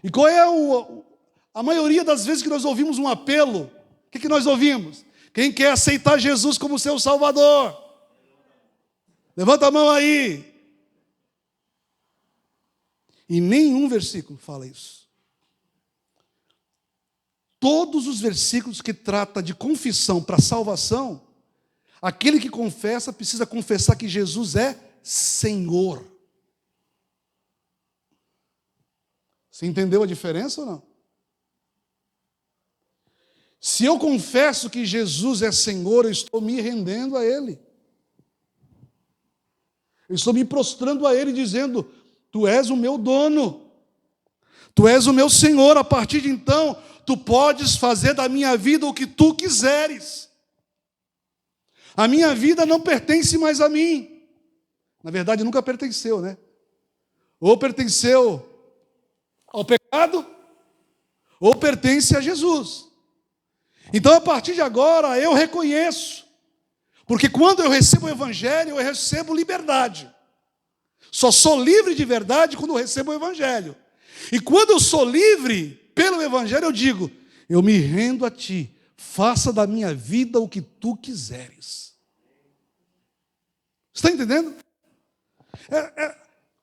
S3: E qual é a maioria das vezes que nós ouvimos um apelo? O que nós ouvimos? Quem quer aceitar Jesus como seu Salvador? Levanta a mão aí. E nenhum versículo fala isso. Todos os versículos que tratam de confissão para salvação, aquele que confessa precisa confessar que Jesus é Senhor. Você entendeu a diferença ou não? Se eu confesso que Jesus é Senhor, eu estou me rendendo a Ele. Eu estou me prostrando a Ele, dizendo: Tu és o meu dono, Tu és o meu Senhor. A partir de então, Tu podes fazer da minha vida o que Tu quiseres. A minha vida não pertence mais a mim. Na verdade, nunca pertenceu, né? Ou pertenceu ao pecado, ou pertence a Jesus. Então, a partir de agora, eu reconheço. Porque quando eu recebo o Evangelho, eu recebo liberdade. Só sou livre de verdade quando eu recebo o Evangelho. E quando eu sou livre pelo Evangelho, eu digo: eu me rendo a Ti, faça da minha vida o que Tu quiseres. Está entendendo?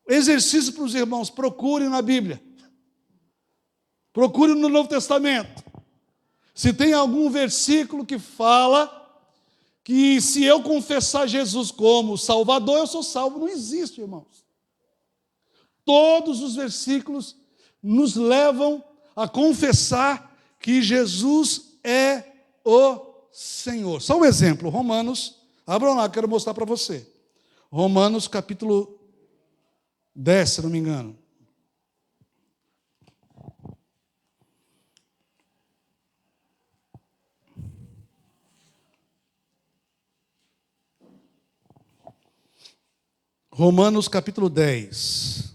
S3: Exercício para os irmãos: procure na Bíblia. Procure no Novo Testamento. Se tem algum versículo que fala que se eu confessar Jesus como Salvador, eu sou salvo. Não existe, irmãos. Todos os versículos nos levam a confessar que Jesus é o Senhor. Só um exemplo, Romanos, abram lá, quero mostrar para você. Romanos capítulo 10, se não me engano. Romanos capítulo 10,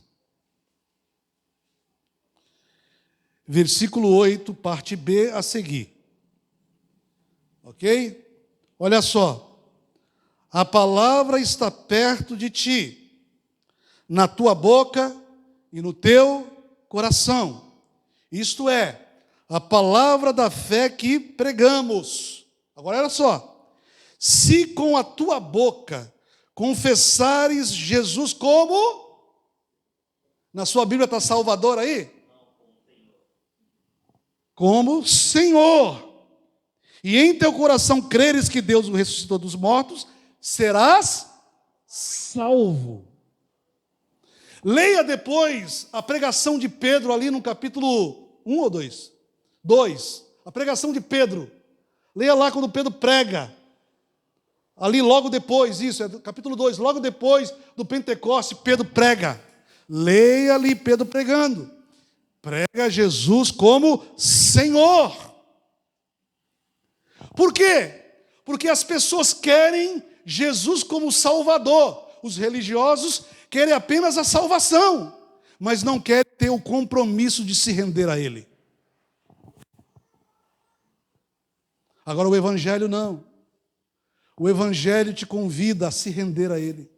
S3: versículo 8, parte B a seguir. Ok? Olha só. A palavra está perto de ti, na tua boca e no teu coração. Isto é, a palavra da fé que pregamos. Agora olha só. Se com a tua boca confessares Jesus como? Na sua Bíblia está Salvador aí? Como Senhor. E em teu coração creres que Deus o ressuscitou dos mortos, serás salvo. Leia depois a pregação de Pedro ali no capítulo 1 ou 2? 2. A pregação de Pedro. Leia lá quando Pedro prega. Ali logo depois, isso, é capítulo 2, logo depois do Pentecoste, Pedro prega. Leia ali Pedro pregando. Prega Jesus como Senhor. Por quê? Porque as pessoas querem Jesus como Salvador. Os religiosos querem apenas a salvação, mas não querem ter o compromisso de se render a Ele. Agora o Evangelho não. O Evangelho te convida a se render a Ele.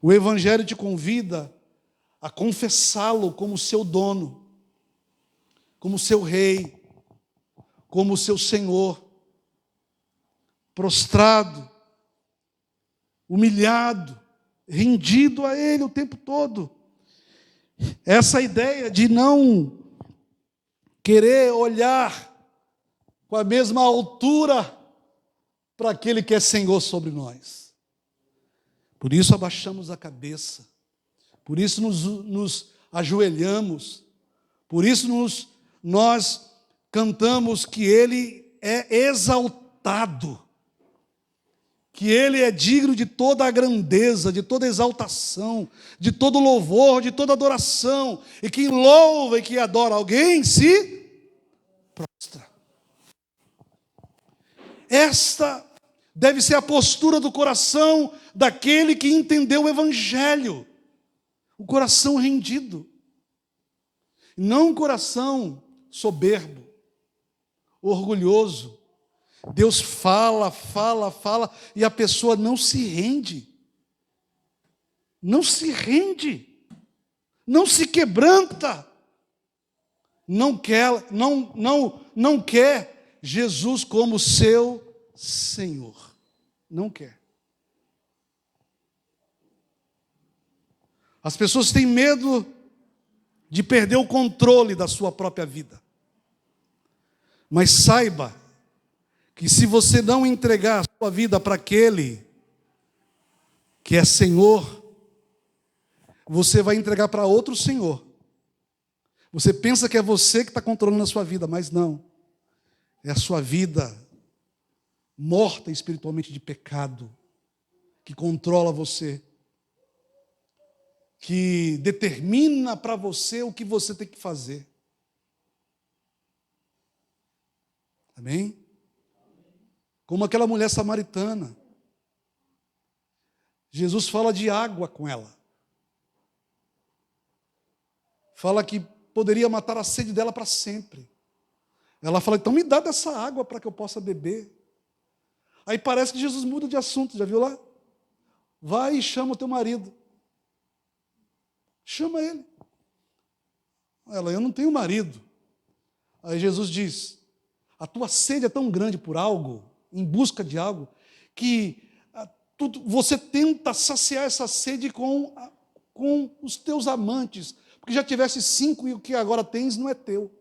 S3: O Evangelho te convida a confessá-lo como seu dono, como seu rei, como seu Senhor. Prostrado, humilhado, rendido a Ele o tempo todo. Essa ideia de não querer olhar com a mesma altura para aquele que é Senhor sobre nós. Por isso abaixamos a cabeça, por isso nos ajoelhamos, por isso nós cantamos que Ele é exaltado, que Ele é digno de toda a grandeza, de toda exaltação, de todo louvor, de toda adoração, e quem louva e que adora alguém se prostra. Esta deve ser a postura do coração daquele que entendeu o Evangelho. O coração rendido. Não um coração soberbo, orgulhoso. Deus fala, e a pessoa não se rende. Não se rende. Não se quebranta. Não quer Jesus como seu Senhor. Não quer. As pessoas têm medo de perder o controle da sua própria vida. Mas saiba que se você não entregar a sua vida para aquele que é Senhor, você vai entregar para outro Senhor. Você pensa que é você que está controlando a sua vida, mas não. é a sua vida morta espiritualmente de pecado, que controla você, que determina para você o que você tem que fazer. Amém? Como aquela mulher samaritana. Jesus fala de água com ela. Fala que poderia matar a sede dela para sempre. Ela fala, então me dá dessa água para que eu possa beber. Aí parece que Jesus muda de assunto, já viu lá? Vai e chama o teu marido. Chama ele. Ela, eu não tenho marido. Aí Jesus diz, a tua sede é tão grande por algo, em busca de algo, que você tenta saciar essa sede com os teus amantes, porque já tivesse 5 e o que agora tens não é teu.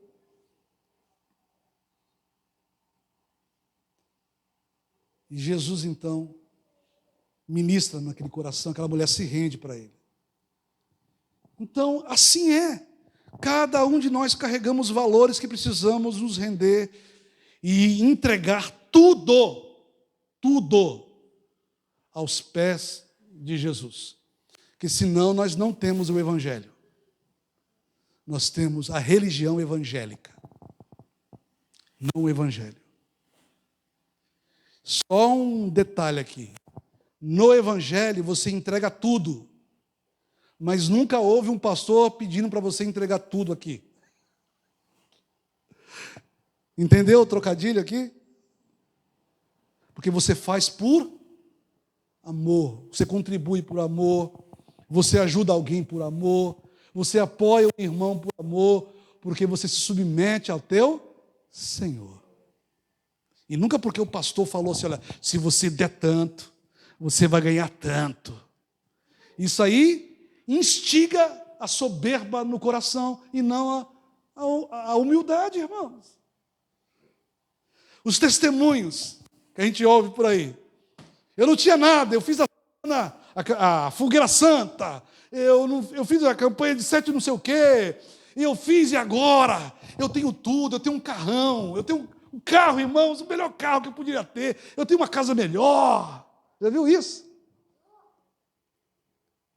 S3: E Jesus, então, ministra naquele coração, aquela mulher se rende para ele. Então, assim é. Cada um de nós carregamos valores que precisamos nos render e entregar tudo aos pés de Jesus. Porque senão nós não temos o Evangelho. Nós temos a religião evangélica, não o Evangelho. Só um detalhe aqui. No Evangelho você entrega tudo, mas nunca houve um pastor pedindo para você entregar tudo aqui. Entendeu o trocadilho aqui? Porque você faz por amor, você contribui por amor, você ajuda alguém por amor, você apoia o irmão por amor, porque você se submete ao teu Senhor. E nunca porque o pastor falou assim, olha, se você der tanto, você vai ganhar tanto. Isso aí instiga a soberba no coração e não a humildade, irmãos. Os testemunhos que a gente ouve por aí. Eu não tinha nada, eu fiz a fogueira santa, eu fiz a campanha de 7 não sei o quê, eu fiz e agora eu tenho tudo, eu tenho um carrão, eu tenho um carro, irmãos, o melhor carro que eu poderia ter, eu tenho uma casa melhor. Já viu isso?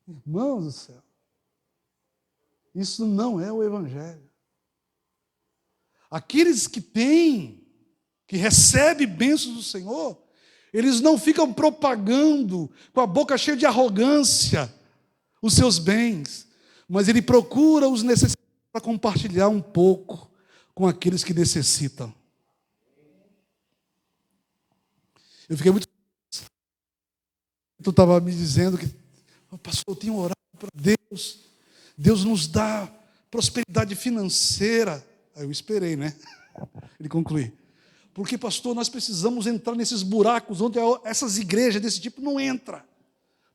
S3: Irmãos do céu, isso não é o Evangelho. Aqueles que têm, que recebem bênçãos do Senhor, eles não ficam propagando com a boca cheia de arrogância os seus bens, mas ele procura os necessitados para compartilhar um pouco com aqueles que necessitam. Eu fiquei muito... Tu estava me dizendo que, pastor, eu tenho orado para Deus, Deus nos dá prosperidade financeira. Aí eu esperei, né? Ele conclui. Porque, pastor, nós precisamos entrar nesses buracos onde essas igrejas desse tipo não entram,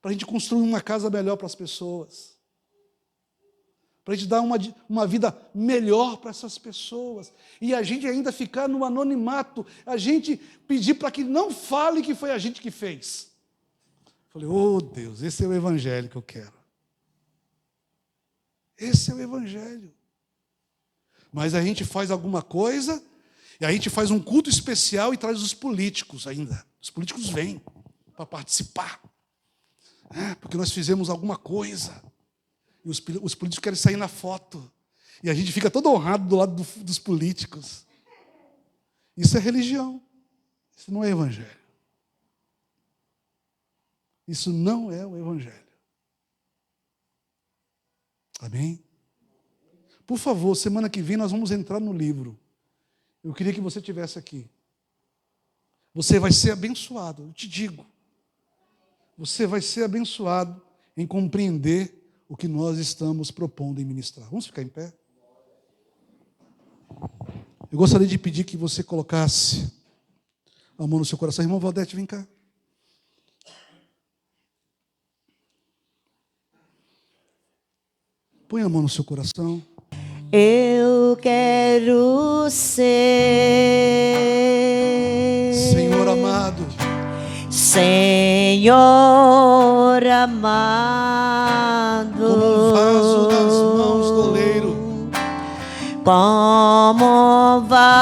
S3: para a gente construir uma casa melhor para as pessoas, para a gente dar uma vida melhor para essas pessoas, e a gente ainda ficar no anonimato, a gente pedir para que não fale que foi a gente que fez. Falei, oh Deus, esse é o Evangelho que eu quero. Esse é o Evangelho. Mas a gente faz alguma coisa... E a gente faz um culto especial e traz os políticos ainda. Os políticos vêm para participar. Porque nós fizemos alguma coisa. E os políticos querem sair na foto. E a gente fica todo honrado do lado dos políticos. Isso é religião. Isso não é Evangelho. Isso não é o Evangelho. Amém? Por favor, semana que vem nós vamos entrar no livro. Eu queria que você estivesse aqui. Você vai ser abençoado, eu te digo. Você vai ser abençoado em compreender o que nós estamos propondo em ministrar. Vamos ficar em pé? Eu gostaria de pedir que você colocasse a mão no seu coração. Irmão Valdete, vem cá. Põe a mão no seu coração.
S2: Eu quero ser,
S3: Senhor amado,
S2: Senhor amado,
S3: como um vaso nas mãos do oleiro,
S2: como um vaso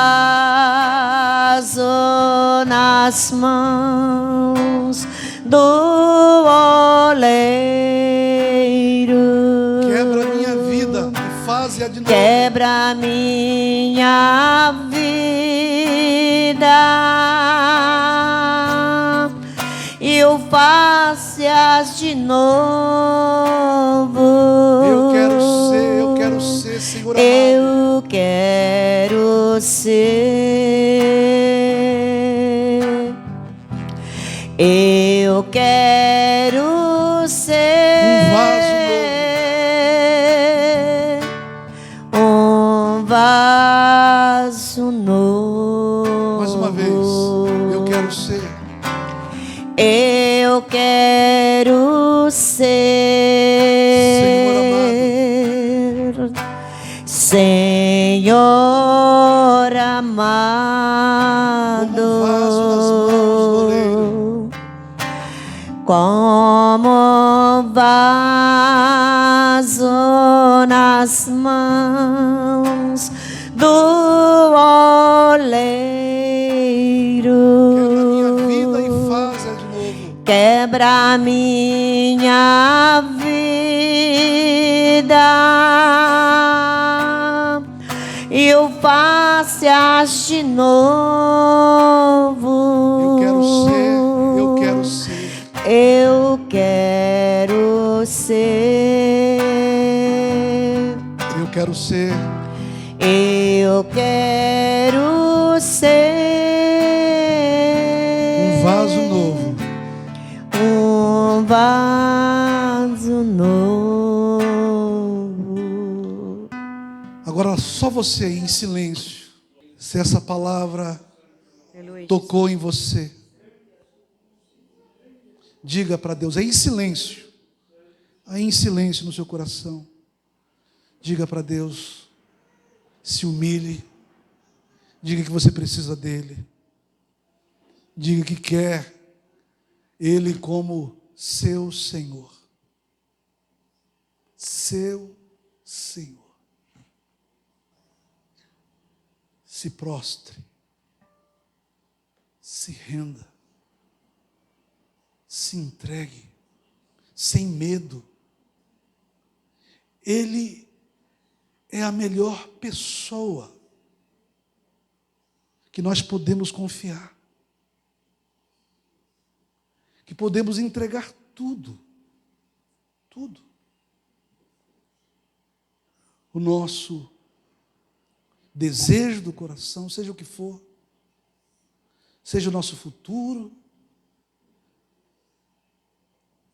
S2: vaso nas mãos do oleiro.
S3: Quebra minha vida e faze-a de novo.
S2: Quebra minha vida e o faças de novo.
S3: Eu quero ser, Senhor amado.
S2: Eu quero ser. Eu quero ser um vaso novo.
S3: Mais uma vez, eu quero ser.
S2: Eu quero ser, Senhor amado, como vaso nas mãos do oleiro. Quebra minha vida e o faças de novo.
S3: Eu quero ser, eu quero ser.
S2: Eu quero ser.
S3: Eu quero ser.
S2: Eu quero ser
S3: um vaso novo.
S2: Um vaso novo.
S3: Agora só você aí em silêncio. Se essa palavra tocou em você, diga para Deus, aí em silêncio no seu coração. Diga para Deus, se humilhe. Diga que você precisa dele. Diga que quer Ele como seu Senhor. Seu Senhor. Se prostre. Se renda. Se entregue. Sem medo. Ele é a melhor pessoa que nós podemos confiar. Que podemos entregar tudo. Tudo. O nosso desejo do coração, seja o que for, seja o nosso futuro,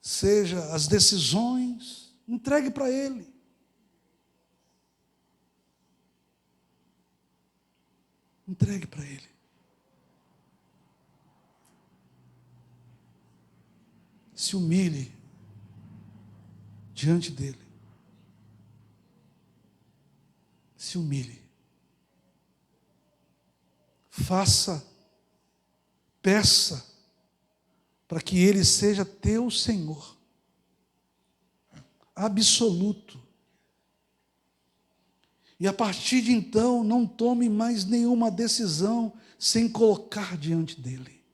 S3: seja as decisões, entregue para Ele. Entregue para Ele. Se humilhe diante dEle. Se humilhe. Peça para que Ele seja teu Senhor. Absoluto. E a partir de então, não tome mais nenhuma decisão sem colocar diante dEle.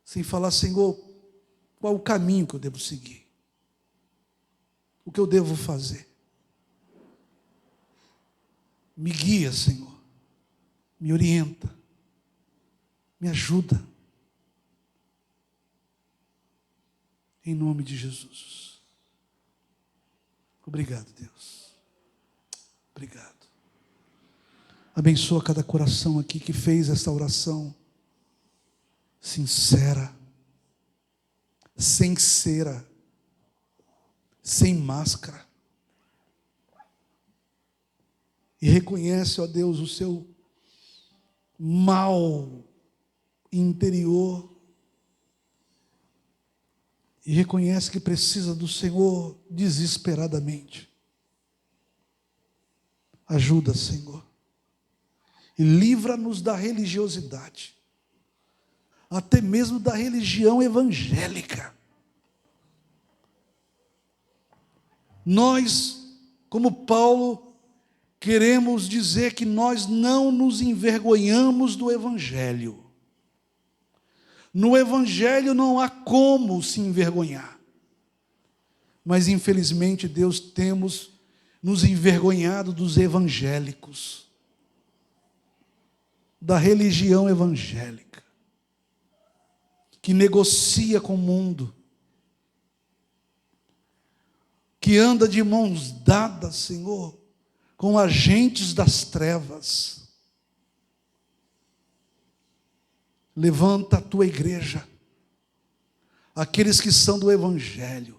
S3: Sem falar, Senhor, qual o caminho que eu devo seguir? O que eu devo fazer? Me guia, Senhor. Me orienta. Me ajuda. Em nome de Jesus. Obrigado, Deus. Obrigado. Abençoa cada coração aqui que fez essa oração sincera, sem cera, sem máscara. E reconhece, ó Deus, o seu mal interior. E reconhece que precisa do Senhor desesperadamente. Ajuda, Senhor. E livra-nos da religiosidade. Até mesmo da religião evangélica. Nós, como Paulo, queremos dizer que nós não nos envergonhamos do Evangelho. No Evangelho não há como se envergonhar. Mas, infelizmente, Deus temos nos envergonhado dos evangélicos, da religião evangélica, que negocia com o mundo, que anda de mãos dadas, Senhor, com agentes das trevas. Levanta a tua igreja, aqueles que são do Evangelho,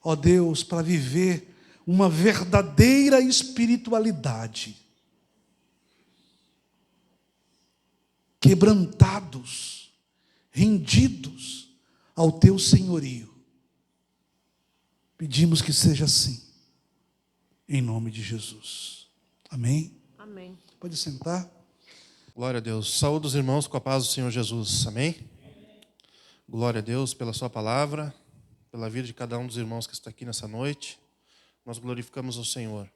S3: ó Deus, para viver uma verdadeira espiritualidade, quebrantados, rendidos ao teu senhorio. Pedimos que seja assim, em nome de Jesus. Amém?
S1: Amém.
S3: Pode sentar.
S4: Glória a Deus. Saúde os irmãos com a paz do Senhor Jesus. Amém? Glória a Deus pela sua palavra, pela vida de cada um dos irmãos que está aqui nessa noite. Nós glorificamos o Senhor.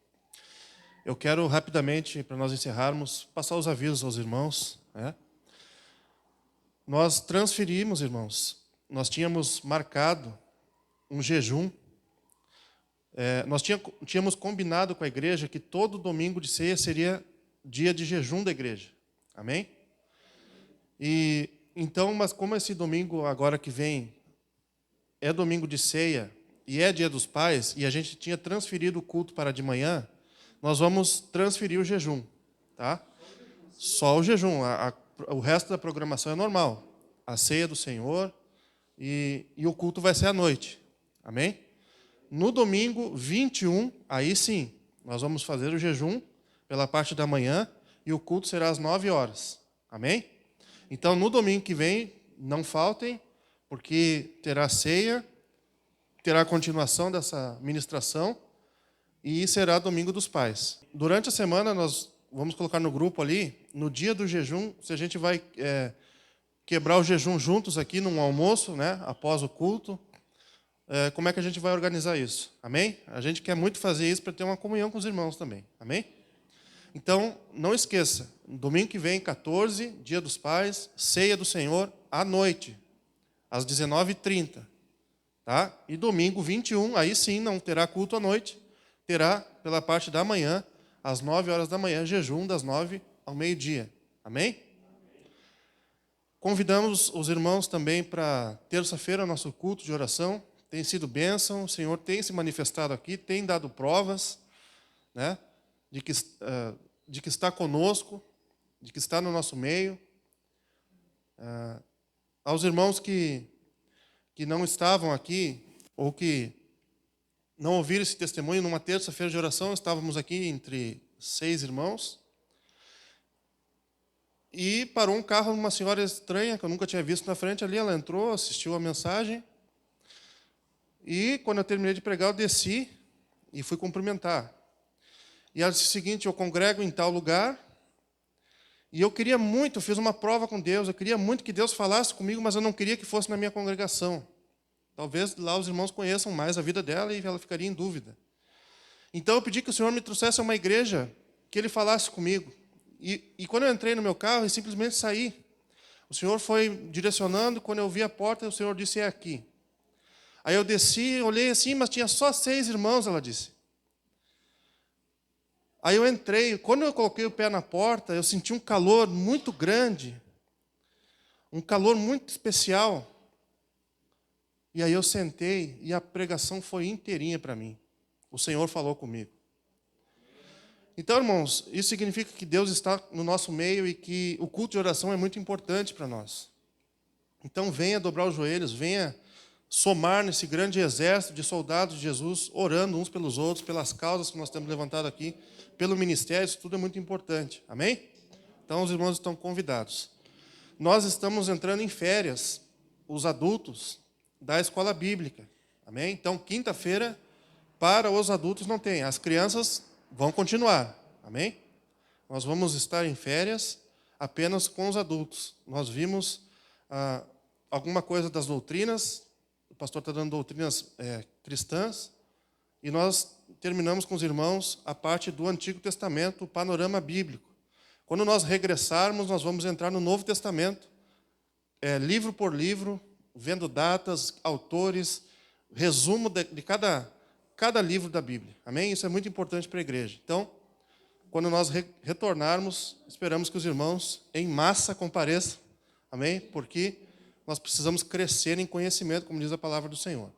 S4: Eu quero rapidamente, para nós encerrarmos, passar os avisos aos irmãos. Nós transferimos, irmãos, nós tínhamos marcado um jejum. Nós tínhamos combinado com a igreja que todo domingo de ceia seria dia de jejum da igreja. Amém? E então, mas como esse domingo agora que vem é domingo de ceia e é dia dos pais, e a gente tinha transferido o culto para de manhã, nós vamos transferir o jejum, tá? Só o jejum, o resto da programação é normal. A ceia do Senhor e o culto vai ser à noite. Amém? No domingo 21, aí sim, nós vamos fazer o jejum pela parte da manhã e o culto será às 9 horas. Amém? Então, no domingo que vem, não faltem, porque terá ceia, terá a continuação dessa ministração e será domingo dos pais. Durante a semana, nós vamos colocar no grupo ali, no dia do jejum, se a gente vai quebrar o jejum juntos aqui num almoço, né, após o culto, como é que a gente vai organizar isso? Amém? A gente quer muito fazer isso para ter uma comunhão com os irmãos também. Amém? Então, não esqueça, domingo que vem, 14, dia dos pais, ceia do Senhor, à noite, às 19h30. Tá? E domingo 21, aí sim, não terá culto à noite, terá pela parte da manhã, às 9 horas da manhã, jejum das 9 ao meio-dia. Amém? Convidamos os irmãos também para terça-feira, nosso culto de oração. Tem sido bênção, o Senhor tem se manifestado aqui, tem dado provas, né, de que está conosco, de que está no nosso meio. Aos irmãos que não estavam aqui, ou que não ouviram esse testemunho, numa terça-feira de oração, estávamos aqui entre 6 irmãos, e parou um carro de uma senhora estranha, que eu nunca tinha visto na frente ali, ela entrou, assistiu a mensagem, e quando eu terminei de pregar, eu desci e fui cumprimentar. E ela disse o seguinte: eu congrego em tal lugar, e eu queria muito, eu fiz uma prova com Deus, eu queria muito que Deus falasse comigo, mas eu não queria que fosse na minha congregação. Talvez lá os irmãos conheçam mais a vida dela e ela ficaria em dúvida. Então eu pedi que o Senhor me trouxesse a uma igreja que Ele falasse comigo. E quando eu entrei no meu carro, eu simplesmente saí. O Senhor foi direcionando, quando eu vi a porta, o Senhor disse: é aqui. Aí eu desci, olhei assim, mas tinha só 6 irmãos, ela disse. Aí eu entrei, quando eu coloquei o pé na porta, eu senti um calor muito grande, um calor muito especial. E aí eu sentei e a pregação foi inteirinha para mim. O Senhor falou comigo. Então, irmãos, isso significa que Deus está no nosso meio e que o culto de oração é muito importante para nós. Então, venha dobrar os joelhos, venha somar nesse grande exército de soldados de Jesus, orando uns pelos outros, pelas causas que nós temos levantado aqui, pelo ministério, isso tudo é muito importante. Amém? Então, os irmãos estão convidados. Nós estamos entrando em férias, os adultos, da escola bíblica. Amém? Então, quinta-feira, para os adultos não tem. As crianças vão continuar. Amém? Nós vamos estar em férias apenas com os adultos. Nós vimos alguma coisa das doutrinas, o pastor está dando doutrinas cristãs, e nós terminamos com os irmãos a parte do Antigo Testamento, o panorama bíblico. Quando nós regressarmos, nós vamos entrar no Novo Testamento, livro por livro, vendo datas, autores, resumo de cada livro da Bíblia. Amém? Isso é muito importante para a igreja. Então, quando nós retornarmos, esperamos que os irmãos em massa compareçam. Amém? Porque nós precisamos crescer em conhecimento, como diz a palavra do Senhor.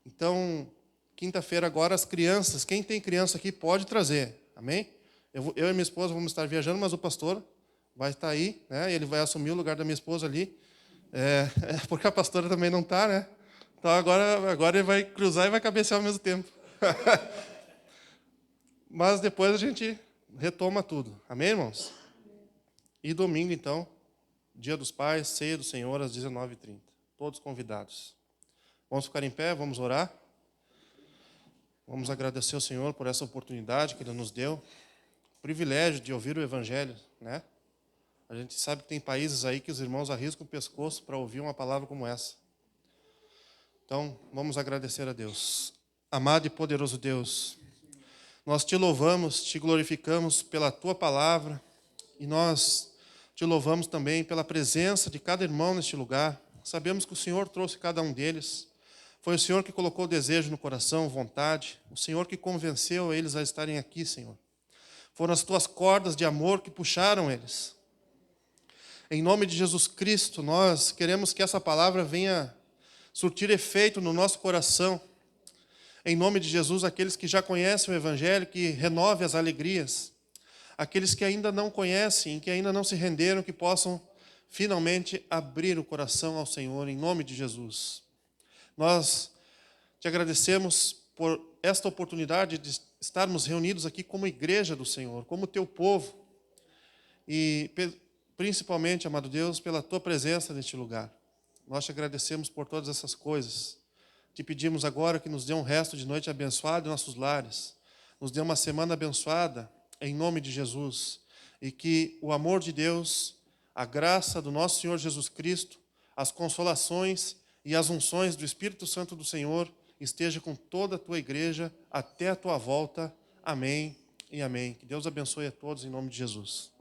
S4: Então, quinta-feira agora, as crianças, quem tem criança aqui pode trazer. Amém? Eu e minha esposa vamos estar viajando, mas o pastor vai estar aí, né? Ele vai assumir o lugar da minha esposa ali. Porque a pastora também não está, né? Então agora ele vai cruzar e vai cabecear ao mesmo tempo. Mas depois a gente retoma tudo. Amém, irmãos? E domingo, então, Dia dos Pais, Ceia do Senhor, às 19h30. Todos convidados. Vamos ficar em pé, vamos orar. Vamos agradecer ao Senhor por essa oportunidade que Ele nos deu. O privilégio de ouvir o Evangelho, né? A gente sabe que tem países aí que os irmãos arriscam o pescoço para ouvir uma palavra como essa. Então, vamos agradecer a Deus. Amado e poderoso Deus, nós te louvamos, te glorificamos pela tua palavra e nós te louvamos também pela presença de cada irmão neste lugar. Sabemos que o Senhor trouxe cada um deles. Foi o Senhor que colocou o desejo no coração, vontade. O Senhor que convenceu eles a estarem aqui, Senhor. Foram as tuas cordas de amor que puxaram eles. Em nome de Jesus Cristo, nós queremos que essa palavra venha surtir efeito no nosso coração. Em nome de Jesus, aqueles que já conhecem o Evangelho, que renove as alegrias. Aqueles que ainda não conhecem, que ainda não se renderam, que possam finalmente abrir o coração ao Senhor, em nome de Jesus. Nós te agradecemos por esta oportunidade de estarmos reunidos aqui como igreja do Senhor, como teu povo. E principalmente, amado Deus, pela tua presença neste lugar. Nós te agradecemos por todas essas coisas. Te pedimos agora que nos dê um resto de noite abençoado em nossos lares. Nos dê uma semana abençoada, em nome de Jesus. E que o amor de Deus, a graça do nosso Senhor Jesus Cristo, as consolações e as unções do Espírito Santo do Senhor esteja com toda a tua igreja até a tua volta. Amém e amém. Que Deus abençoe a todos em nome de Jesus.